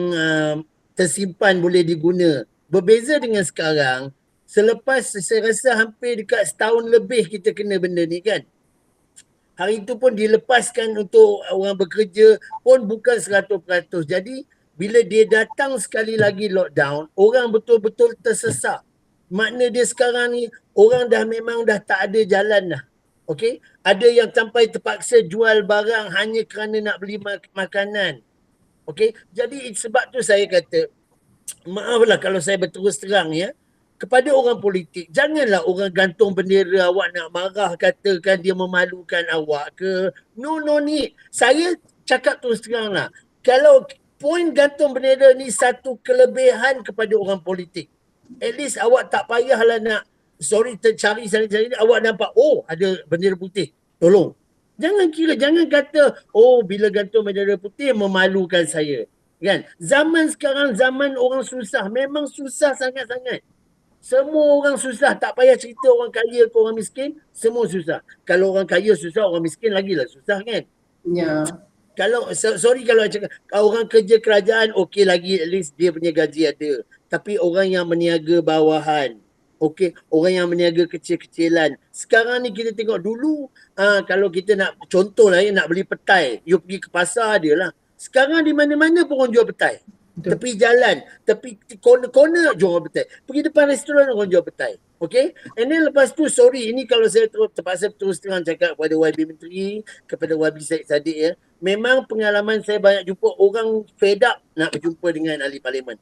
tersimpan boleh diguna. Berbeza dengan sekarang, selepas saya rasa hampir dekat setahun lebih kita kena benda ni kan. Hari itu pun dilepaskan untuk orang bekerja pun bukan 100%. Jadi bila dia datang sekali lagi lockdown, orang betul-betul tersesak. Makna dia sekarang ni orang dah memang dah tak ada jalan dah. Okey? Ada yang sampai terpaksa jual barang hanya kerana nak beli makanan. Okey? Jadi sebab tu saya kata, maaflah kalau saya berterus terang ya, kepada orang politik, janganlah orang gantung bendera awak nak marah katakan dia memalukan awak ke. No need. Saya cakap terus terang lah. Kalau poin gantung bendera ni satu kelebihan kepada orang politik. At least awak tak payahlah nak tercari cari awak nampak ada bendera putih. Tolong. Jangan kata bila gantung bendera putih memalukan saya. Kan? Zaman sekarang zaman orang susah, memang susah sangat-sangat. Semua orang susah, tak payah cerita orang kaya ke orang miskin, semua susah. Kalau orang kaya susah, orang miskin lagilah susah kan. Ya. Kalau sorry kalau cakap orang kerja kerajaan okey lagi, at least dia punya gaji ada. Tapi orang yang meniaga bawahan, okey, orang yang meniaga kecil-kecilan. Sekarang ni kita tengok dulu kalau kita nak contohlah nak beli petai, you pergi ke pasar dia lah. Sekarang di mana-mana pun orang jual petai. Betul. Tepi jalan, tepi corner jual petai. Pergi depan restoran orang jual petai. Okay? And then lepas tu, sorry, ini kalau saya terpaksa terus terang cakap kepada YB Menteri, kepada YB Syed Saddiq ya. Memang pengalaman saya banyak jumpa orang fed up nak berjumpa dengan ahli parlimen.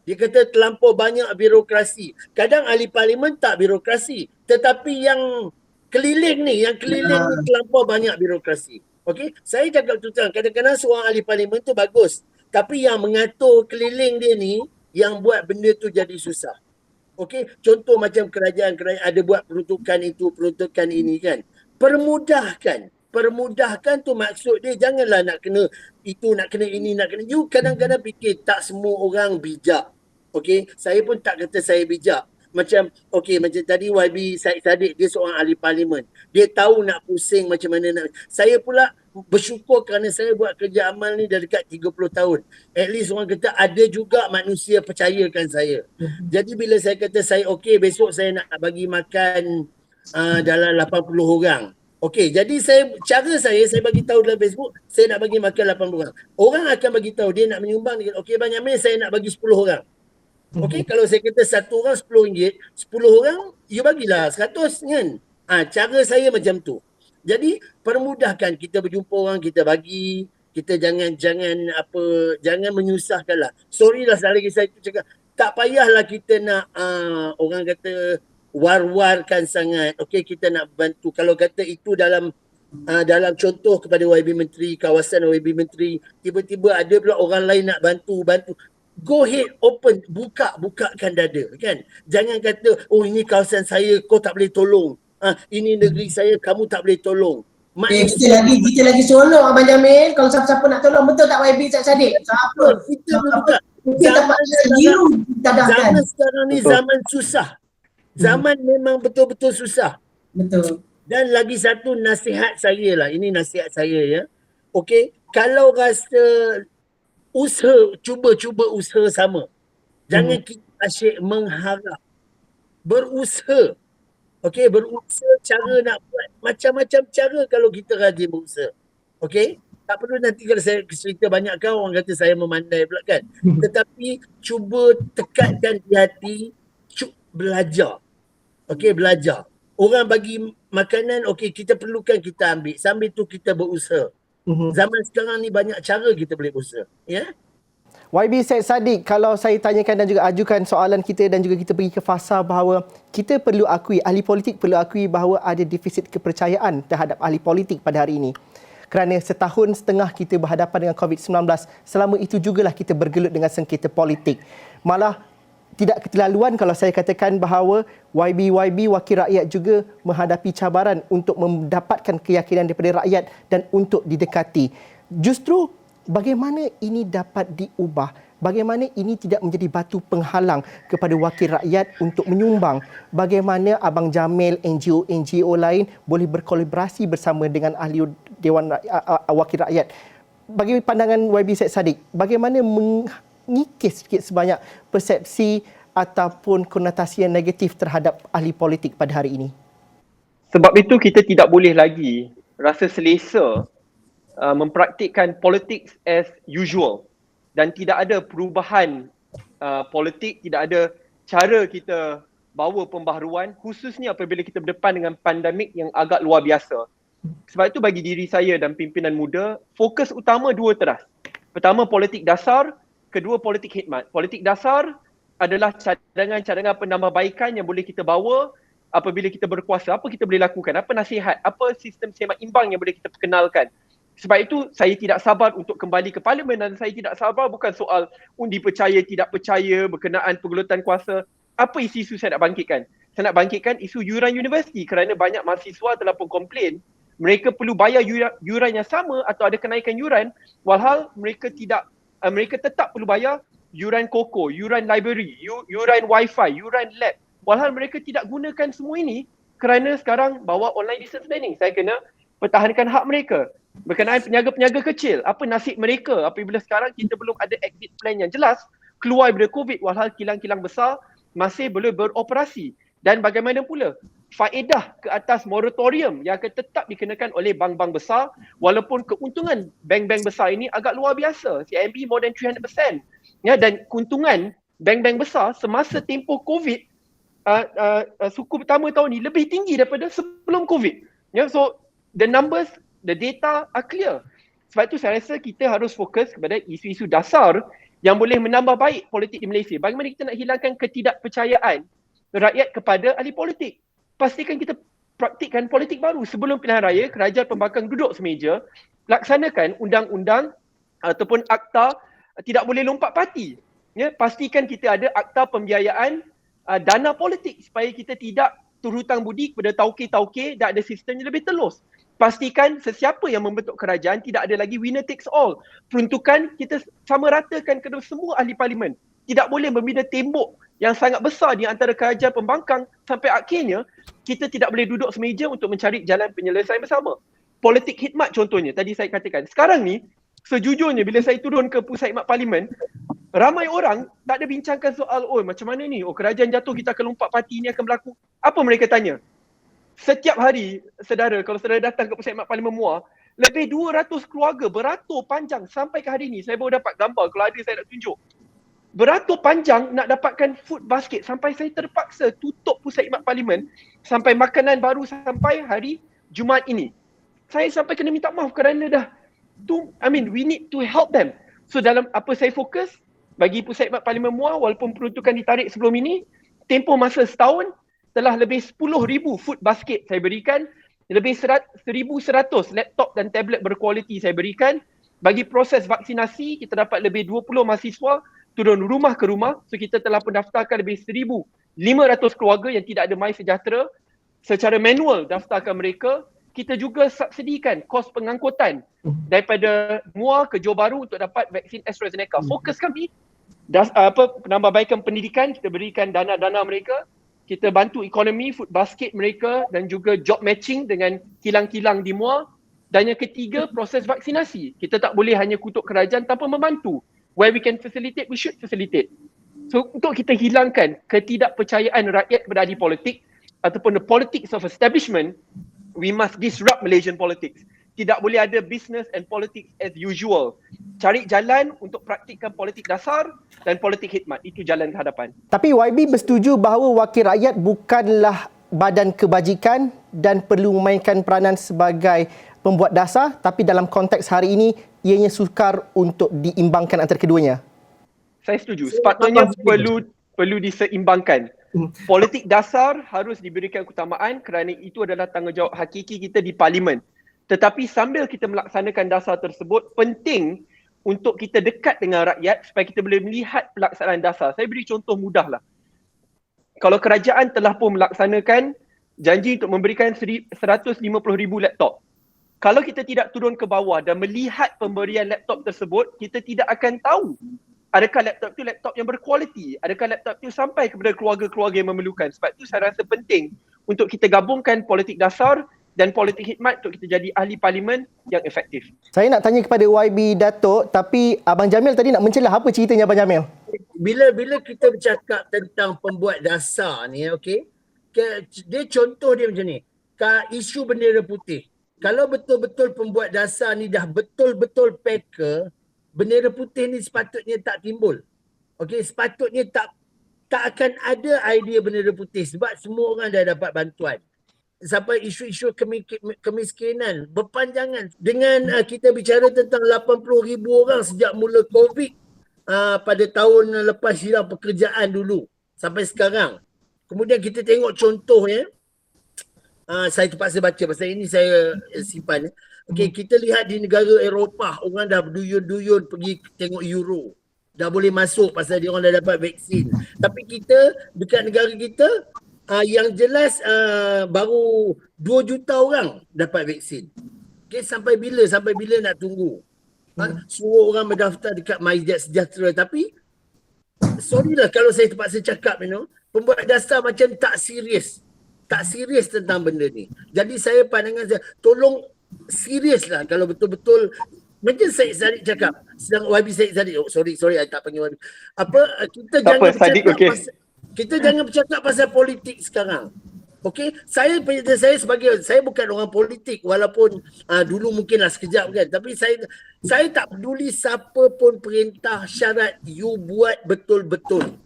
Dia kata terlampau banyak birokrasi. Kadang ahli parlimen tak birokrasi. Tetapi yang keliling ni terlampau banyak birokrasi. Okay? Saya cakap tu terang, kadang-kadang seorang ahli parlimen tu bagus. Tapi yang mengatur keliling dia ni, yang buat benda tu jadi susah. Okey, contoh macam kerajaan ada buat peruntukan itu, peruntukan ini kan. Permudahkan tu maksud dia janganlah nak kena itu, nak kena ini, nak kena. You kadang-kadang fikir tak semua orang bijak. Okey, saya pun tak kata saya bijak. Macam tadi YB Syed Saddiq, dia seorang ahli parlimen. Dia tahu nak pusing macam mana nak. Saya pula bersyukur kerana saya buat kerja amal ni dah dekat 30 tahun. At least orang kata ada juga manusia percayakan saya. Jadi bila saya kata saya besok saya nak bagi makan dalam 80 orang. Okey, jadi cara saya bagi tahu dalam Facebook, saya nak bagi makan 80 orang. Orang akan bagi tahu dia nak menyumbang, okey Bang Jamil saya nak bagi 10 orang. Okey, kalau saya kata satu orang RM10, 10 orang you bagilah 100 kan. Cara saya macam tu. Jadi permudahkan kita berjumpa orang, kita bagi, kita jangan menyusahkanlah. Sorry lah sekali lagi saya cakap, tak payahlah kita nak orang kata war-warkan sangat. Okey, kita nak bantu. Kalau kata itu dalam contoh kepada YB Menteri, kawasan YB Menteri, tiba-tiba ada pula orang lain nak bantu. Go ahead, open, bukakan dada kan. Jangan kata ini kawasan saya, kau tak boleh tolong. Ini negeri saya, kamu tak boleh tolong. Kita lagi tolong Abang Jamil. Kalau siapa-siapa nak tolong, betul tak YB Syed Saddiq? Siapa? Kita buka. Zaman sekarang ni zaman susah. Zaman memang betul-betul susah. Betul. Dan lagi satu nasihat saya lah. Ini nasihat saya ya. Okey, kalau rasa cuba usaha sama. Jangan kita asyik mengharap. Berusaha. Okey, berusaha cara nak buat macam-macam cara kalau kita rajin berusaha. Okey? Tak perlu nanti kalau saya cerita banyak orang kata saya memandai pula kan. Tetapi cuba tekatkan di hati, belajar. Okey, belajar. Orang bagi makanan, okey kita perlukan kita ambil. Sambil tu kita berusaha. Zaman sekarang ni banyak cara kita boleh berusaha. Ya? YB Syed Saddiq, kalau saya tanyakan dan juga ajukan soalan kita dan juga kita pergi ke fasa bahawa kita perlu akui, ahli politik perlu akui bahawa ada defisit kepercayaan terhadap ahli politik pada hari ini. Kerana setahun setengah kita berhadapan dengan COVID-19, selama itu jugalah kita bergelut dengan sengketa politik. Malah tidak keterlaluan kalau saya katakan bahawa YB wakil rakyat juga menghadapi cabaran untuk mendapatkan keyakinan daripada rakyat dan untuk didekati. Justru bagaimana ini dapat diubah? Bagaimana ini tidak menjadi batu penghalang kepada wakil rakyat untuk menyumbang? Bagaimana Abang Jamil, NGO lain boleh berkolaborasi bersama dengan ahli Dewan Wakil Rakyat? Bagi pandangan YB Syed Saddiq, bagaimana mengikis sikit sebanyak persepsi ataupun konotasi yang negatif terhadap ahli politik pada hari ini? Sebab itu kita tidak boleh lagi rasa selesa mempraktikkan politics as usual dan tidak ada perubahan politik, tidak ada cara kita bawa pembaharuan, khususnya apabila kita berdepan dengan pandemik yang agak luar biasa. Sebab itu bagi diri saya dan pimpinan muda, fokus utama dua teras. Pertama, politik dasar. Kedua, politik khidmat. Politik dasar adalah cadangan-cadangan penambahbaikan yang boleh kita bawa apabila kita berkuasa. Apa kita boleh lakukan? Apa nasihat? Apa sistem semak imbang yang boleh kita perkenalkan? Sebab itu saya tidak sabar untuk kembali ke parlimen dan saya tidak sabar bukan soal undi percaya, tidak percaya berkenaan pergelutan kuasa. Apa isu-isu saya nak bangkitkan? Saya nak bangkitkan isu yuran universiti kerana banyak mahasiswa telah pun komplain mereka perlu bayar yuran yang sama atau ada kenaikan yuran walhal mereka tetap perlu bayar yuran koko, yuran library, yuran wifi, yuran lab. Walhal mereka tidak gunakan semua ini kerana sekarang bawa online distance learning. Saya kena pertahankan hak mereka. Berkenaan peniaga-peniaga kecil, apa nasib mereka apabila sekarang kita belum ada exit plan yang jelas keluar daripada COVID walhal kilang-kilang besar masih boleh beroperasi. Dan bagaimana pula faedah ke atas moratorium yang akan tetap dikenakan oleh bank-bank besar walaupun keuntungan bank-bank besar ini agak luar biasa. CIMB more than 300%. Ya, dan keuntungan bank-bank besar semasa tempoh COVID suku pertama tahun ni lebih tinggi daripada sebelum COVID. Ya, so the numbers, the data are clear. Sebab itu saya rasa kita harus fokus kepada isu-isu dasar yang boleh menambah baik politik di Malaysia. Bagaimana kita nak hilangkan ketidakpercayaan rakyat kepada ahli politik. Pastikan kita praktikkan politik baru. Sebelum pilihan raya, kerajaan pembangkang duduk semeja, laksanakan undang-undang ataupun akta tidak boleh lompat parti. Ya, pastikan kita ada akta pembiayaan dana politik supaya kita tidak terhutang budi kepada tauke-tauke dan ada sistem yang lebih telus. Pastikan sesiapa yang membentuk kerajaan tidak ada lagi winner takes all. Peruntukan kita sama ratakan kepada semua ahli parlimen. Tidak boleh membina tembok yang sangat besar di antara kerajaan pembangkang sampai akhirnya kita tidak boleh duduk semeja untuk mencari jalan penyelesaian bersama. Politik khidmat contohnya, tadi saya katakan. Sekarang ni, sejujurnya bila saya turun ke pusat khidmat parlimen, ramai orang tak ada bincangkan soal, macam mana ni? Kerajaan jatuh, kita akan lompat parti ni akan berlaku. Apa mereka tanya? Setiap hari, saudara, kalau saudara datang ke pusat khidmat parlimen Muar, lebih 200 keluarga beratur panjang sampai ke hari ni. Saya baru dapat gambar, kalau ada saya nak tunjuk. Beratur panjang nak dapatkan food basket sampai saya terpaksa tutup pusat khidmat parlimen sampai makanan baru sampai hari Jumaat ini. Saya sampai kena minta maaf kerana we need to help them. So dalam apa saya fokus bagi pusat khidmat parlimen Muar, walaupun peruntukan ditarik sebelum ini, tempoh masa setahun telah lebih 10,000 food basket saya berikan, lebih 1,100 laptop dan tablet berkualiti saya berikan. Bagi proses vaksinasi, kita dapat lebih 20 mahasiswa turun rumah ke rumah. So kita telah pendaftarkan lebih 1,500 keluarga yang tidak ada MySejahtera. Secara manual daftarkan mereka. Kita juga subsidikan kos pengangkutan daripada Muar ke Johor Bahru untuk dapat vaksin AstraZeneca. Fokus kami penambahbaikan pendidikan, kita berikan dana-dana mereka. Kita bantu ekonomi, food basket mereka dan juga job matching dengan kilang-kilang di Muar. Dan yang ketiga, proses vaksinasi. Kita tak boleh hanya kutuk kerajaan tanpa membantu. Where we can facilitate, we should facilitate. So untuk kita hilangkan ketidakpercayaan rakyat kepada ahli politik ataupun the politics of establishment, we must disrupt Malaysian politics. Tidak boleh ada business and politics as usual. Cari jalan untuk praktikkan politik dasar dan politik khidmat. Itu jalan ke hadapan. Tapi YB bersetuju bahawa wakil rakyat bukanlah badan kebajikan dan perlu memainkan peranan sebagai pembuat dasar, tapi dalam konteks hari ini ianya sukar untuk diimbangkan antara keduanya. Saya setuju. Sepatutnya perlu diseimbangkan. Politik dasar harus diberikan keutamaan kerana itu adalah tanggungjawab hakiki kita di parlimen. Tetapi sambil kita melaksanakan dasar tersebut, penting untuk kita dekat dengan rakyat supaya kita boleh melihat pelaksanaan dasar. Saya beri contoh mudahlah. Kalau kerajaan telah pun melaksanakan janji untuk memberikan 150,000 laptop. Kalau kita tidak turun ke bawah dan melihat pemberian laptop tersebut, kita tidak akan tahu adakah laptop itu laptop yang berkualiti, adakah laptop itu sampai kepada keluarga-keluarga yang memerlukan. Sebab itu saya rasa penting untuk kita gabungkan politik dasar dan politik khidmat untuk kita jadi ahli parlimen yang efektif. Saya nak tanya kepada YB Datuk, tapi Abang Jamil tadi nak mencelah. Apa ceritanya Abang Jamil? Bila kita bercakap tentang pembuat dasar ni, okey, dia contoh dia macam ni. Isu bendera putih. kalau betul-betul pembuat dasar ni dah betul-betul packer, bendera putih ni sepatutnya tak timbul. Okey, sepatutnya tak akan ada idea bendera putih sebab semua orang dah dapat bantuan. Sampai isu-isu kemiskinan berpanjangan dengan kita bicara tentang 80,000 orang sejak mula COVID pada tahun lepas hilang pekerjaan dulu sampai sekarang. Kemudian kita tengok contohnya, saya terpaksa baca pasal ini saya simpan. Okey, kita lihat di negara Eropah orang dah berduyun-duyun pergi tengok Euro. Dah boleh masuk pasal dia orang dah dapat vaksin. Tapi kita dekat negara kita yang jelas baru 2 juta orang dapat vaksin. Okay, sampai bila nak tunggu? Suruh orang berdaftar dekat MyJet Sejahtera. Tapi sorry lah kalau saya terpaksa cakap, pembuat dasar macam tak serius tentang benda ni. Jadi saya pandangan saya, tolong serius lah kalau betul-betul macam Syed Saddiq cakap, sedang YB Syed Saddiq, sorry I tak panggil YB. Kita Tak jangan apa, Saddiq okey. kita jangan bercakap pasal politik sekarang. Okey, saya bukan orang politik walaupun dulu mungkinlah sekejap kan, tapi saya tak peduli siapa pun perintah syarat, you buat betul-betul.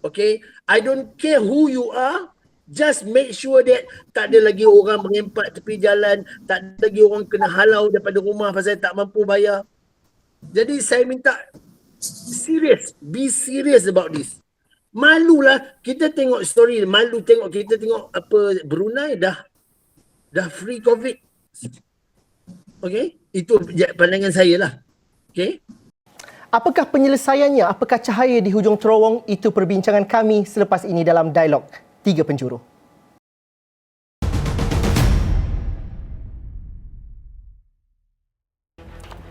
Okey, I don't care who you are, just make sure that tak ada lagi orang mengempat tepi jalan, tak ada lagi orang kena halau daripada rumah pasal tak mampu bayar. Jadi saya minta be serious about this. Malulah kita tengok story, kita tengok apa Brunei dah free COVID. Okey, itu pandangan saya lah. Okey. Apakah penyelesaiannya? Apakah cahaya di hujung terowong? Itu perbincangan kami selepas ini dalam Dialog 3 Penjuru.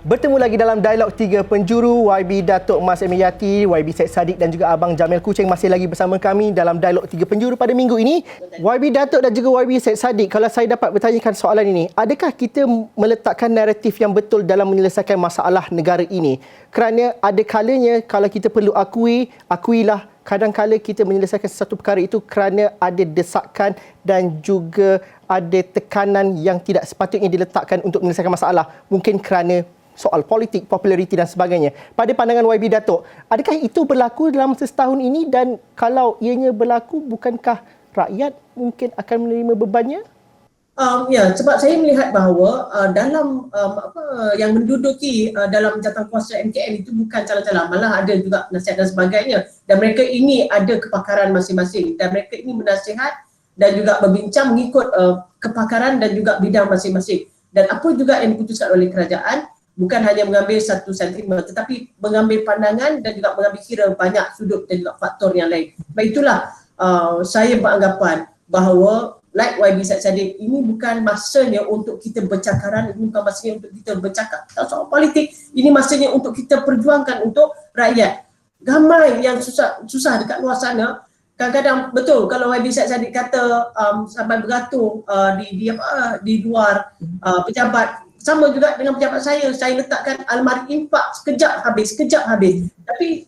Bertemu lagi dalam Dialog 3 Penjuru. YB Datuk Mas Emiyati, YB Syed Saddiq dan juga Abang Jamil Kuching masih lagi bersama kami dalam Dialog 3 Penjuru pada minggu ini. YB Datuk dan juga YB Syed Saddiq, kalau saya dapat bertanyakan soalan ini, adakah kita meletakkan naratif yang betul dalam menyelesaikan masalah negara ini? Kerana ada kalanya kalau kita perlu akuilah, kadang-kala kita menyelesaikan sesuatu perkara itu kerana ada desakan dan juga ada tekanan yang tidak sepatutnya diletakkan untuk menyelesaikan masalah. Mungkin kerana soal politik, populariti dan sebagainya. Pada pandangan YB Datuk, adakah itu berlaku dalam setahun ini dan kalau ianya berlaku, bukankah rakyat mungkin akan menerima bebannya? Ya, sebab saya melihat bahawa dalam yang menduduki dalam jawatankuasa MKN itu bukan calon-calon, malah ada juga nasihat dan sebagainya, dan mereka ini ada kepakaran masing-masing dan mereka ini menasihat dan juga berbincang mengikut kepakaran dan juga bidang masing-masing. Dan apa juga yang diputuskan oleh kerajaan bukan hanya mengambil satu sentimen tetapi mengambil pandangan dan juga mengambil kira banyak sudut dan juga faktor yang lain. Sebab itulah saya beranggapan bahawa like YB Syed Saddiq, ini bukan masanya untuk kita bercakaran, ini bukan masanya untuk kita bercakap soal politik, ini masanya untuk kita perjuangkan untuk rakyat. Ramai yang susah dekat luar sana. Kadang-kadang betul kalau YB Syed Saddiq kata sampai beratur di luar pejabat. Sama juga dengan pejabat saya letakkan almari infak sekejap habis. Tapi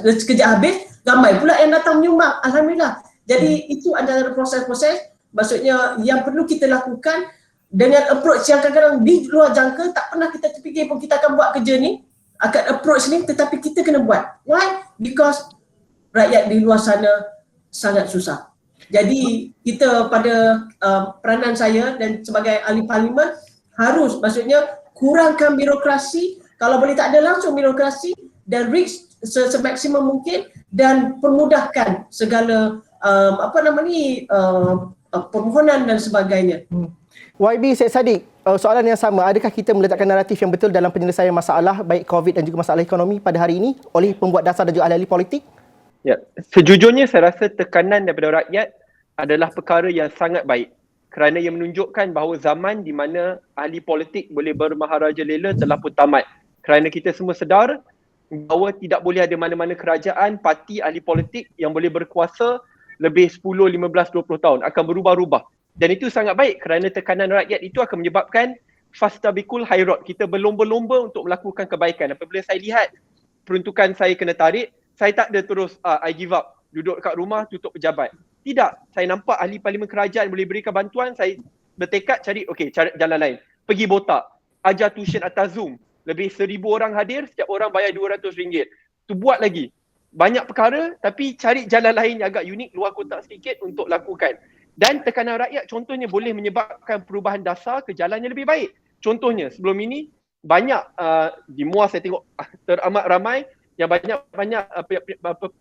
sekejap habis, ramai pula yang datang menyumbang. Alhamdulillah. Jadi itu adalah proses-proses, maksudnya yang perlu kita lakukan dengan approach yang kadang-kadang di luar jangka, tak pernah kita terfikir pun kita akan buat kerja ni, akan approach ni, tetapi kita kena buat. Why? Because rakyat di luar sana sangat susah. Jadi kita pada peranan saya dan sebagai ahli parlimen, harus maksudnya kurangkan birokrasi, kalau boleh tak ada langsung birokrasi, dan reach semaksimum mungkin dan permudahkan segala permohonan dan sebagainya. YB Syed Saddiq, soalan yang sama, adakah kita meletakkan naratif yang betul dalam penyelesaian masalah baik COVID dan juga masalah ekonomi pada hari ini oleh pembuat dasar dan juga ahli-ahli politik? Ya, sejujurnya saya rasa tekanan daripada rakyat adalah perkara yang sangat baik. Kerana ia menunjukkan bahawa zaman di mana ahli politik boleh bermaharaja lela telah pun tamat. Kerana kita semua sedar bahawa tidak boleh ada mana-mana kerajaan, parti, ahli politik yang boleh berkuasa lebih 10, 15, 20 tahun. Akan berubah-ubah. Dan itu sangat baik kerana tekanan rakyat itu akan menyebabkan fastabikul khairat. Kita berlomba-lomba untuk melakukan kebaikan. Apabila saya lihat peruntukan saya kena tarik, saya tak ada terus I give up, duduk kat rumah, tutup pejabat. Tidak, saya nampak ahli parlimen kerajaan boleh berikan bantuan, saya bertekad cari jalan lain. pergi botak, ajar tuition atas Zoom. Lebih 1,000 orang hadir, setiap orang bayar RM200. Tu buat lagi. Banyak perkara tapi cari jalan lain yang agak unik, luar kotak sedikit untuk lakukan. Dan tekanan rakyat contohnya boleh menyebabkan perubahan dasar ke jalan yang lebih baik. Contohnya sebelum ini banyak di MUA saya tengok teramat ramai yang banyak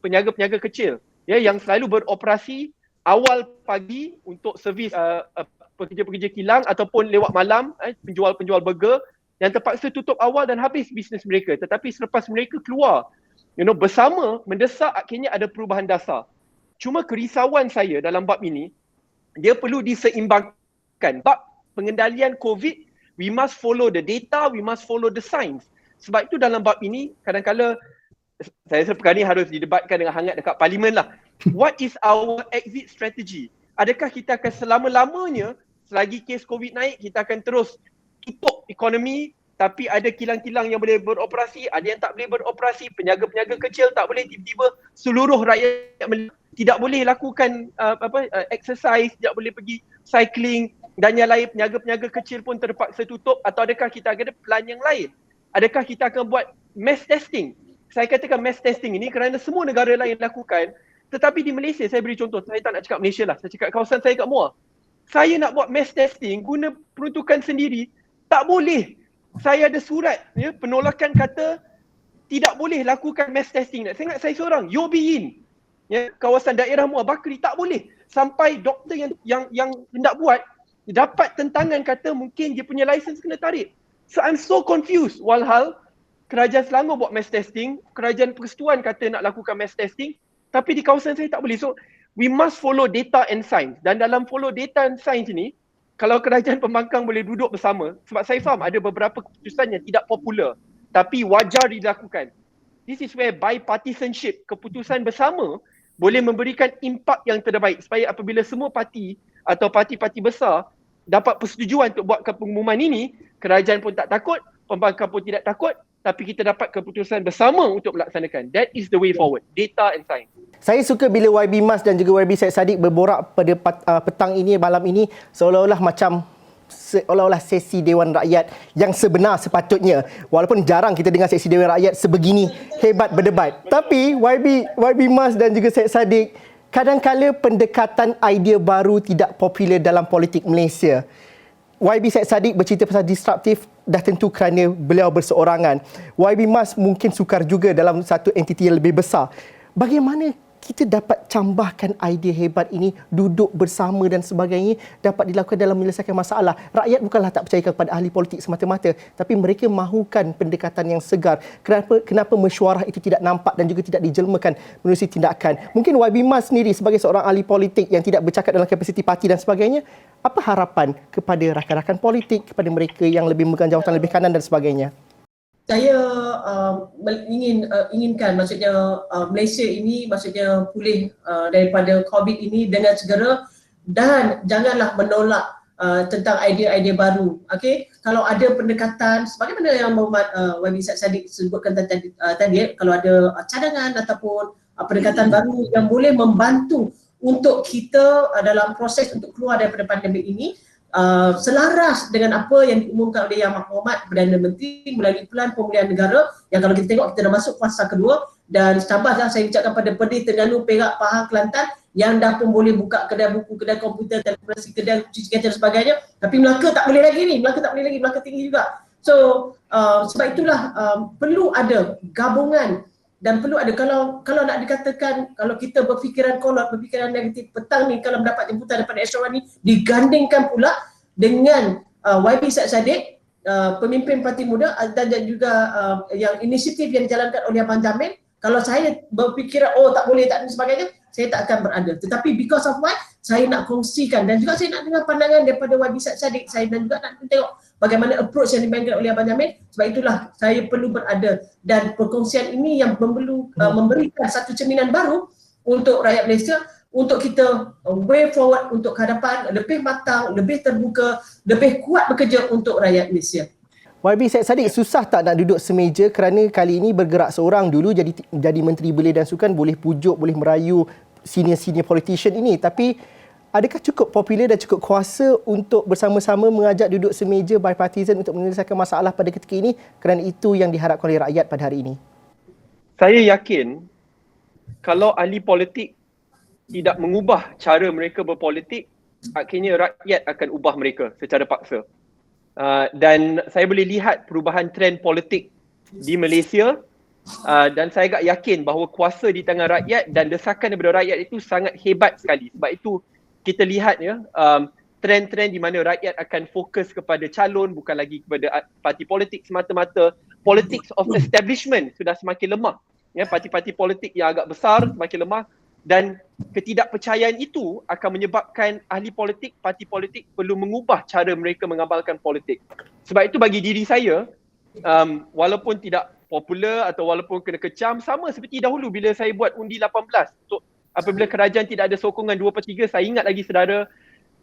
peniaga-peniaga kecil ya yang selalu beroperasi awal pagi untuk servis pekerja-pekerja kilang ataupun lewat malam penjual-penjual burger yang terpaksa tutup awal dan habis bisnes mereka. Tetapi selepas mereka keluar bersama mendesak akhirnya ada perubahan dasar. Cuma kerisauan saya dalam bab ini, dia perlu diseimbangkan. Bab pengendalian COVID, we must follow the data, we must follow the science. Sebab itu dalam bab ini, kadang-kadang saya rasa perkara ini harus didebatkan dengan hangat dekat parlimen lah. What is our exit strategy? Adakah kita akan selama-lamanya, selagi kes COVID naik, kita akan terus tutup ekonomi, tapi ada kilang-kilang yang boleh beroperasi, ada yang tak boleh beroperasi, peniaga-peniaga kecil tak boleh, tiba-tiba seluruh rakyat tidak boleh lakukan exercise, tidak boleh pergi cycling dan yang lain, peniaga-peniaga kecil pun terpaksa tutup. Atau adakah kita ada plan yang lain? Adakah kita akan buat mass testing? Saya katakan mass testing ini kerana semua negara lain lakukan, tetapi di Malaysia, saya beri contoh, saya tak nak cakap Malaysia lah, saya cakap kawasan saya kat Muar. Saya nak buat mass testing guna peruntukan sendiri, tak boleh. Saya ada surat penolakan kata tidak boleh lakukan mass testing. Saya ingat saya seorang, Yobiin, kawasan daerah Muar Bakri, tak boleh. Sampai doktor yang hendak buat dapat tentangan kata mungkin dia punya license kena tarik. So I'm so confused. Walhal kerajaan Selangor buat mass testing, kerajaan Persekutuan kata nak lakukan mass testing, tapi di kawasan saya tak boleh. So we must follow data and science. Dan dalam follow data and science ini, kalau kerajaan pembangkang boleh duduk bersama, sebab saya faham ada beberapa keputusan yang tidak popular, tapi wajar dilakukan. This is where bipartisanship, keputusan bersama, boleh memberikan impak yang terbaik. Supaya apabila semua parti atau parti-parti besar dapat persetujuan untuk buatkan pengumuman ini, kerajaan pun tak takut, pembangkang pun tidak takut, tapi kita dapat keputusan bersama untuk melaksanakan. That is the way forward. Data and science. Saya suka bila YB Mas dan juga YB Syed Saddiq berborak pada petang ini, malam ini, seolah-olah sesi Dewan Rakyat yang sebenar sepatutnya. Walaupun jarang kita dengar sesi Dewan Rakyat sebegini hebat berdebat. Tapi YB Mas dan juga Syed Saddiq, kadang-kala pendekatan idea baru tidak popular dalam politik Malaysia. YB Syed Saddiq bercerita pasal disruptif dah tentu kerana beliau berseorangan. YB Mas mungkin sukar juga dalam satu entiti yang lebih besar. Bagaimana kita dapat cambahkan idea hebat ini, duduk bersama dan sebagainya, dapat dilakukan dalam menyelesaikan masalah? Rakyat bukanlah tak percaya kepada ahli politik semata-mata, tapi mereka mahukan pendekatan yang segar. Kenapa mesyuarah itu tidak nampak dan juga tidak dijelmakan menerusi tindakan? Mungkin YB Mas sendiri sebagai seorang ahli politik yang tidak bercakap dalam kapasiti parti dan sebagainya, apa harapan kepada rakan-rakan politik, kepada mereka yang lebih memegang jawatan lebih kanan dan sebagainya? Saya inginkan maksudnya Malaysia ini maksudnya pulih daripada COVID ini dengan segera dan janganlah menolak tentang idea-idea baru. Okey, kalau ada pendekatan sebagaimana yang Muhammad YB Syed Saddiq sebutkan tadi, kalau ada cadangan ataupun pendekatan baru yang boleh membantu untuk kita dalam proses untuk keluar daripada pandemik ini, selaras dengan apa yang diumumkan oleh Yang Berhormat Perdana Menteri melalui Pelan Pemulihan Negara yang kalau kita tengok kita dah masuk fasa kedua, dan tambahlah saya ucapkan pada Pedih, Terengganu, Perak, Pahang, Kelantan yang dah pun boleh buka kedai buku, kedai komputer, telekomunikasi, kedai cuci kaca dan sebagainya, tapi Melaka tak boleh lagi ni, Melaka tinggi juga. So sebab itulah perlu ada gabungan dan perlu ada, kalau nak dikatakan, kalau kita berfikiran kolot, berfikiran negatif, petang ni kalau mendapat jemputan daripada Esyawan ni digandingkan pula dengan YB Syed Saddiq, pemimpin Parti Muda, dan juga yang inisiatif yang dijalankan oleh Abang Jamil. Kalau saya berfikiran tak boleh, tak dan sebagainya, saya tak akan berada. Tetapi because of why, saya nak kongsikan dan juga saya nak dengar pandangan daripada YB Syed Saddiq. Saya dan juga nak tengok bagaimana approach yang dimainkan oleh Abang Jamil. Sebab itulah saya perlu berada, dan perkongsian ini yang memberikan satu cerminan baru untuk rakyat Malaysia, untuk kita way forward untuk ke hadapan, lebih matang, lebih terbuka, lebih kuat bekerja untuk rakyat Malaysia. YB Syed Saddiq, susah tak nak duduk semeja kerana kali ini bergerak seorang? Dulu jadi Menteri Belia dan Sukan, boleh pujuk, boleh merayu senior-senior politician ini, tapi adakah cukup popular dan cukup kuasa untuk bersama-sama mengajak duduk semeja bipartisan untuk menyelesaikan masalah pada ketika ini, kerana itu yang diharapkan oleh rakyat pada hari ini? Saya yakin kalau ahli politik tidak mengubah cara mereka berpolitik, akhirnya rakyat akan ubah mereka secara paksa. Dan saya boleh lihat perubahan trend politik di Malaysia, dan saya agak yakin bahawa kuasa di tangan rakyat dan desakan daripada rakyat itu sangat hebat sekali. Sebab itu kita lihat trend-trend di mana rakyat akan fokus kepada calon, bukan lagi kepada parti politik semata-mata. Politics of establishment sudah semakin lemah. Parti-parti politik yang agak besar semakin lemah, dan ketidakpercayaan itu akan menyebabkan ahli politik, parti politik perlu mengubah cara mereka mengamalkan politik. Sebab itu bagi diri saya, walaupun tidak popular atau walaupun kena kecam, sama seperti dahulu bila saya buat undi 18. Apabila kerajaan tidak ada sokongan 2/3, saya ingat lagi saudara,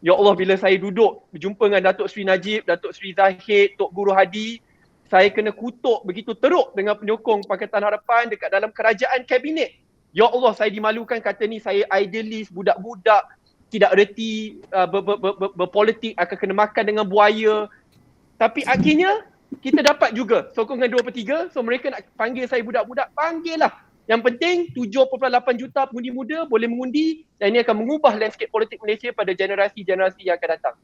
ya Allah, bila saya duduk berjumpa dengan Datuk Seri Najib, Datuk Seri Zahid, Tok Guru Hadi, saya kena kutuk begitu teruk dengan penyokong Pakatan Harapan dekat dalam kerajaan kabinet. Ya Allah, saya dimalukan kata ni saya idealis, budak-budak, tidak reti berpolitik, akan kena makan dengan buaya. Tapi akhirnya kita dapat juga sokongan 2/3, so mereka nak panggil saya budak-budak, panggil lah. Yang penting 7.8 juta pengundi muda boleh mengundi, dan ini akan mengubah landscape politik Malaysia pada generasi-generasi yang akan datang.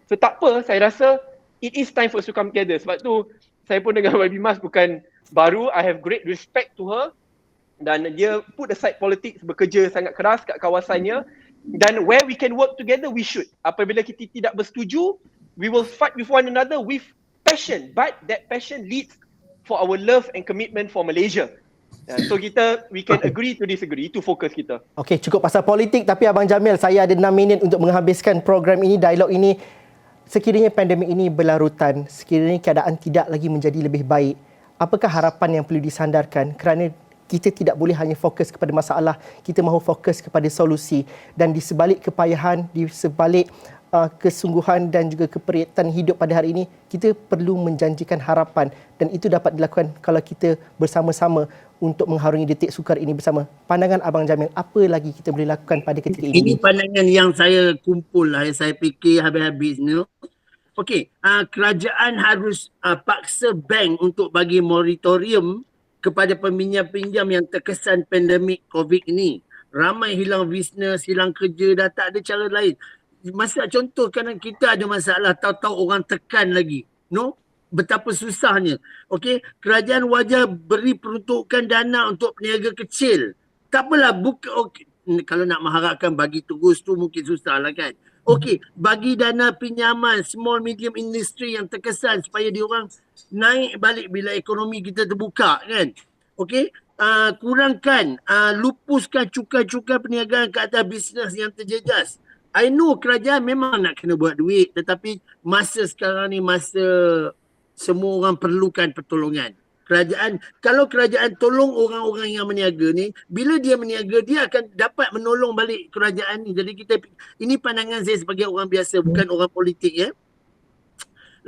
So tak apa, saya rasa it is time for us to come together. Sebab tu saya pun dengan YB Mas bukan baru, I have great respect to her, dan dia put aside politics, bekerja sangat keras kat kawasannya, dan where we can work together, we should. Apabila kita tidak bersetuju, we will fight with one another with passion, but that passion leads for our love and commitment for Malaysia. So we can agree to disagree, itu fokus kita. Okey, cukup pasal politik, tapi Abang Jamil, saya ada 6 minit untuk menghabiskan program ini, dialog ini. Sekiranya pandemik ini berlarutan, sekiranya keadaan tidak lagi menjadi lebih baik, apakah harapan yang perlu disandarkan? Kerana kita tidak boleh hanya fokus kepada masalah, kita mahu fokus kepada solusi. Dan di sebalik kepayahan, di sebalik kesungguhan dan juga keperiatan hidup pada hari ini, kita perlu menjanjikan harapan, dan itu dapat dilakukan kalau kita bersama-sama untuk mengharungi detik sukar ini bersama. Pandangan Abang Jamil, apa lagi kita boleh lakukan pada ketika ini? Ini pandangan yang saya kumpul lah, yang saya fikir habis-habis ni. Okey, kerajaan harus paksa bank untuk bagi moratorium kepada peminjam-pinjam yang terkesan pandemik COVID ini. Ramai hilang bisnes, hilang kerja, dah tak ada cara lain. Masa contoh kadang kita ada masalah, tahu-tahu orang tekan lagi. No? Betapa susahnya. Okey, kerajaan wajar beri peruntukan dana untuk peniaga kecil. Tak apalah, kalau nak mengharapkan bagi terus tu mungkin susah lah kan. Okey, bagi dana pinjaman small medium industry yang terkesan supaya diorang naik balik bila ekonomi kita terbuka kan. Okey, kurangkan, lupuskan cukai-cukai perniagaan ke atas bisnes yang terjejas. I know kerajaan memang nak kena buat duit, tetapi masa sekarang ni masa semua orang perlukan pertolongan. Kalau kerajaan tolong orang-orang yang meniaga ni, bila dia meniaga, dia akan dapat menolong balik kerajaan ni. Jadi ini pandangan saya sebagai orang biasa, bukan orang politik ya.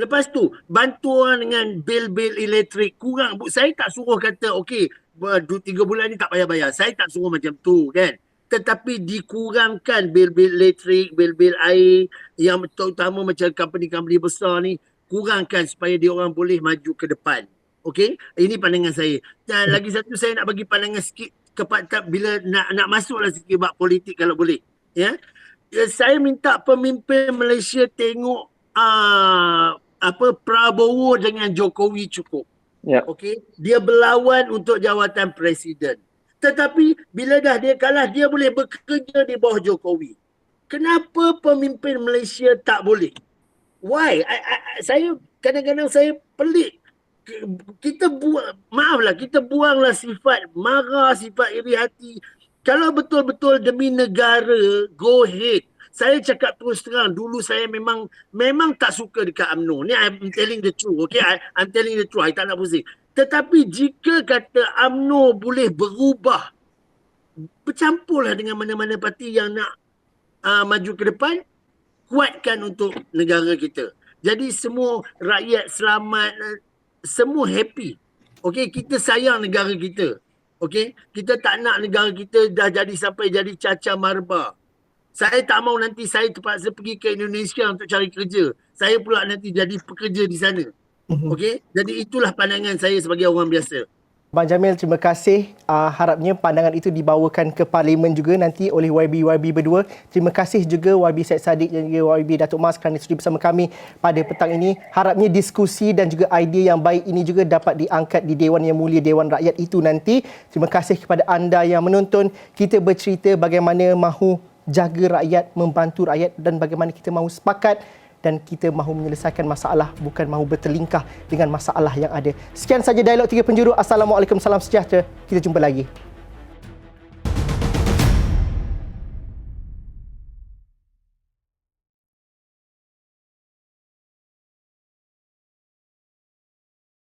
Lepas tu, bantuan dengan bil-bil elektrik kurang. Saya tak suruh kata, okey, 2-3 bulan ni tak payah bayar. Saya tak suruh macam tu kan. Tetapi dikurangkan bil-bil elektrik, bil-bil air, yang terutama macam company-company besar ni, kurangkan supaya dia orang boleh maju ke depan. Okey, ini pandangan saya. Dan lagi satu, saya nak bagi pandangan sikit kepada bila nak masuklah sikit bab politik kalau boleh. Ya. Saya minta pemimpin Malaysia tengok Prabowo dengan Jokowi cukup. Ya. Okey, dia berlawan untuk jawatan presiden. Tetapi bila dah dia kalah, dia boleh bekerja di bawah Jokowi. Kenapa pemimpin Malaysia tak boleh? Why? Saya kadang-kadang saya pelik. Kita buanglah sifat marah, sifat iri hati. Kalau betul-betul demi negara, go ahead. Saya cakap terus terang, dulu saya memang tak suka dekat UMNO. Ni I'm telling the truth, okay? I'm telling the truth, I tak nak pusing. Tetapi jika kata UMNO boleh berubah, bercampurlah dengan mana-mana parti yang nak maju ke depan, kuatkan untuk negara kita. Jadi semua rakyat selamat, semua happy. Okey, kita sayang negara kita. Okey, kita tak nak negara kita dah sampai jadi cacar marba. Saya tak mau nanti saya terpaksa pergi ke Indonesia untuk cari kerja. Saya pula nanti jadi pekerja di sana. Okey? Jadi itulah pandangan saya sebagai orang biasa. Abang Jamil, terima kasih. Harapnya pandangan itu dibawakan ke Parlimen juga nanti oleh YB berdua. Terima kasih juga YB Syed Saddiq dan juga YB Datuk Mas kerana sudi bersama kami pada petang ini. Harapnya diskusi dan juga idea yang baik ini juga dapat diangkat di Dewan Yang Mulia Dewan Rakyat itu nanti. Terima kasih kepada anda yang menonton. Kita bercerita bagaimana mahu jaga rakyat, membantu rakyat dan bagaimana kita mahu sepakat dan kita mahu menyelesaikan masalah, bukan mahu bertelingkah dengan masalah yang ada. Sekian saja Dialog 3 Penjuru. Assalamualaikum, salam sejahtera. Kita jumpa lagi.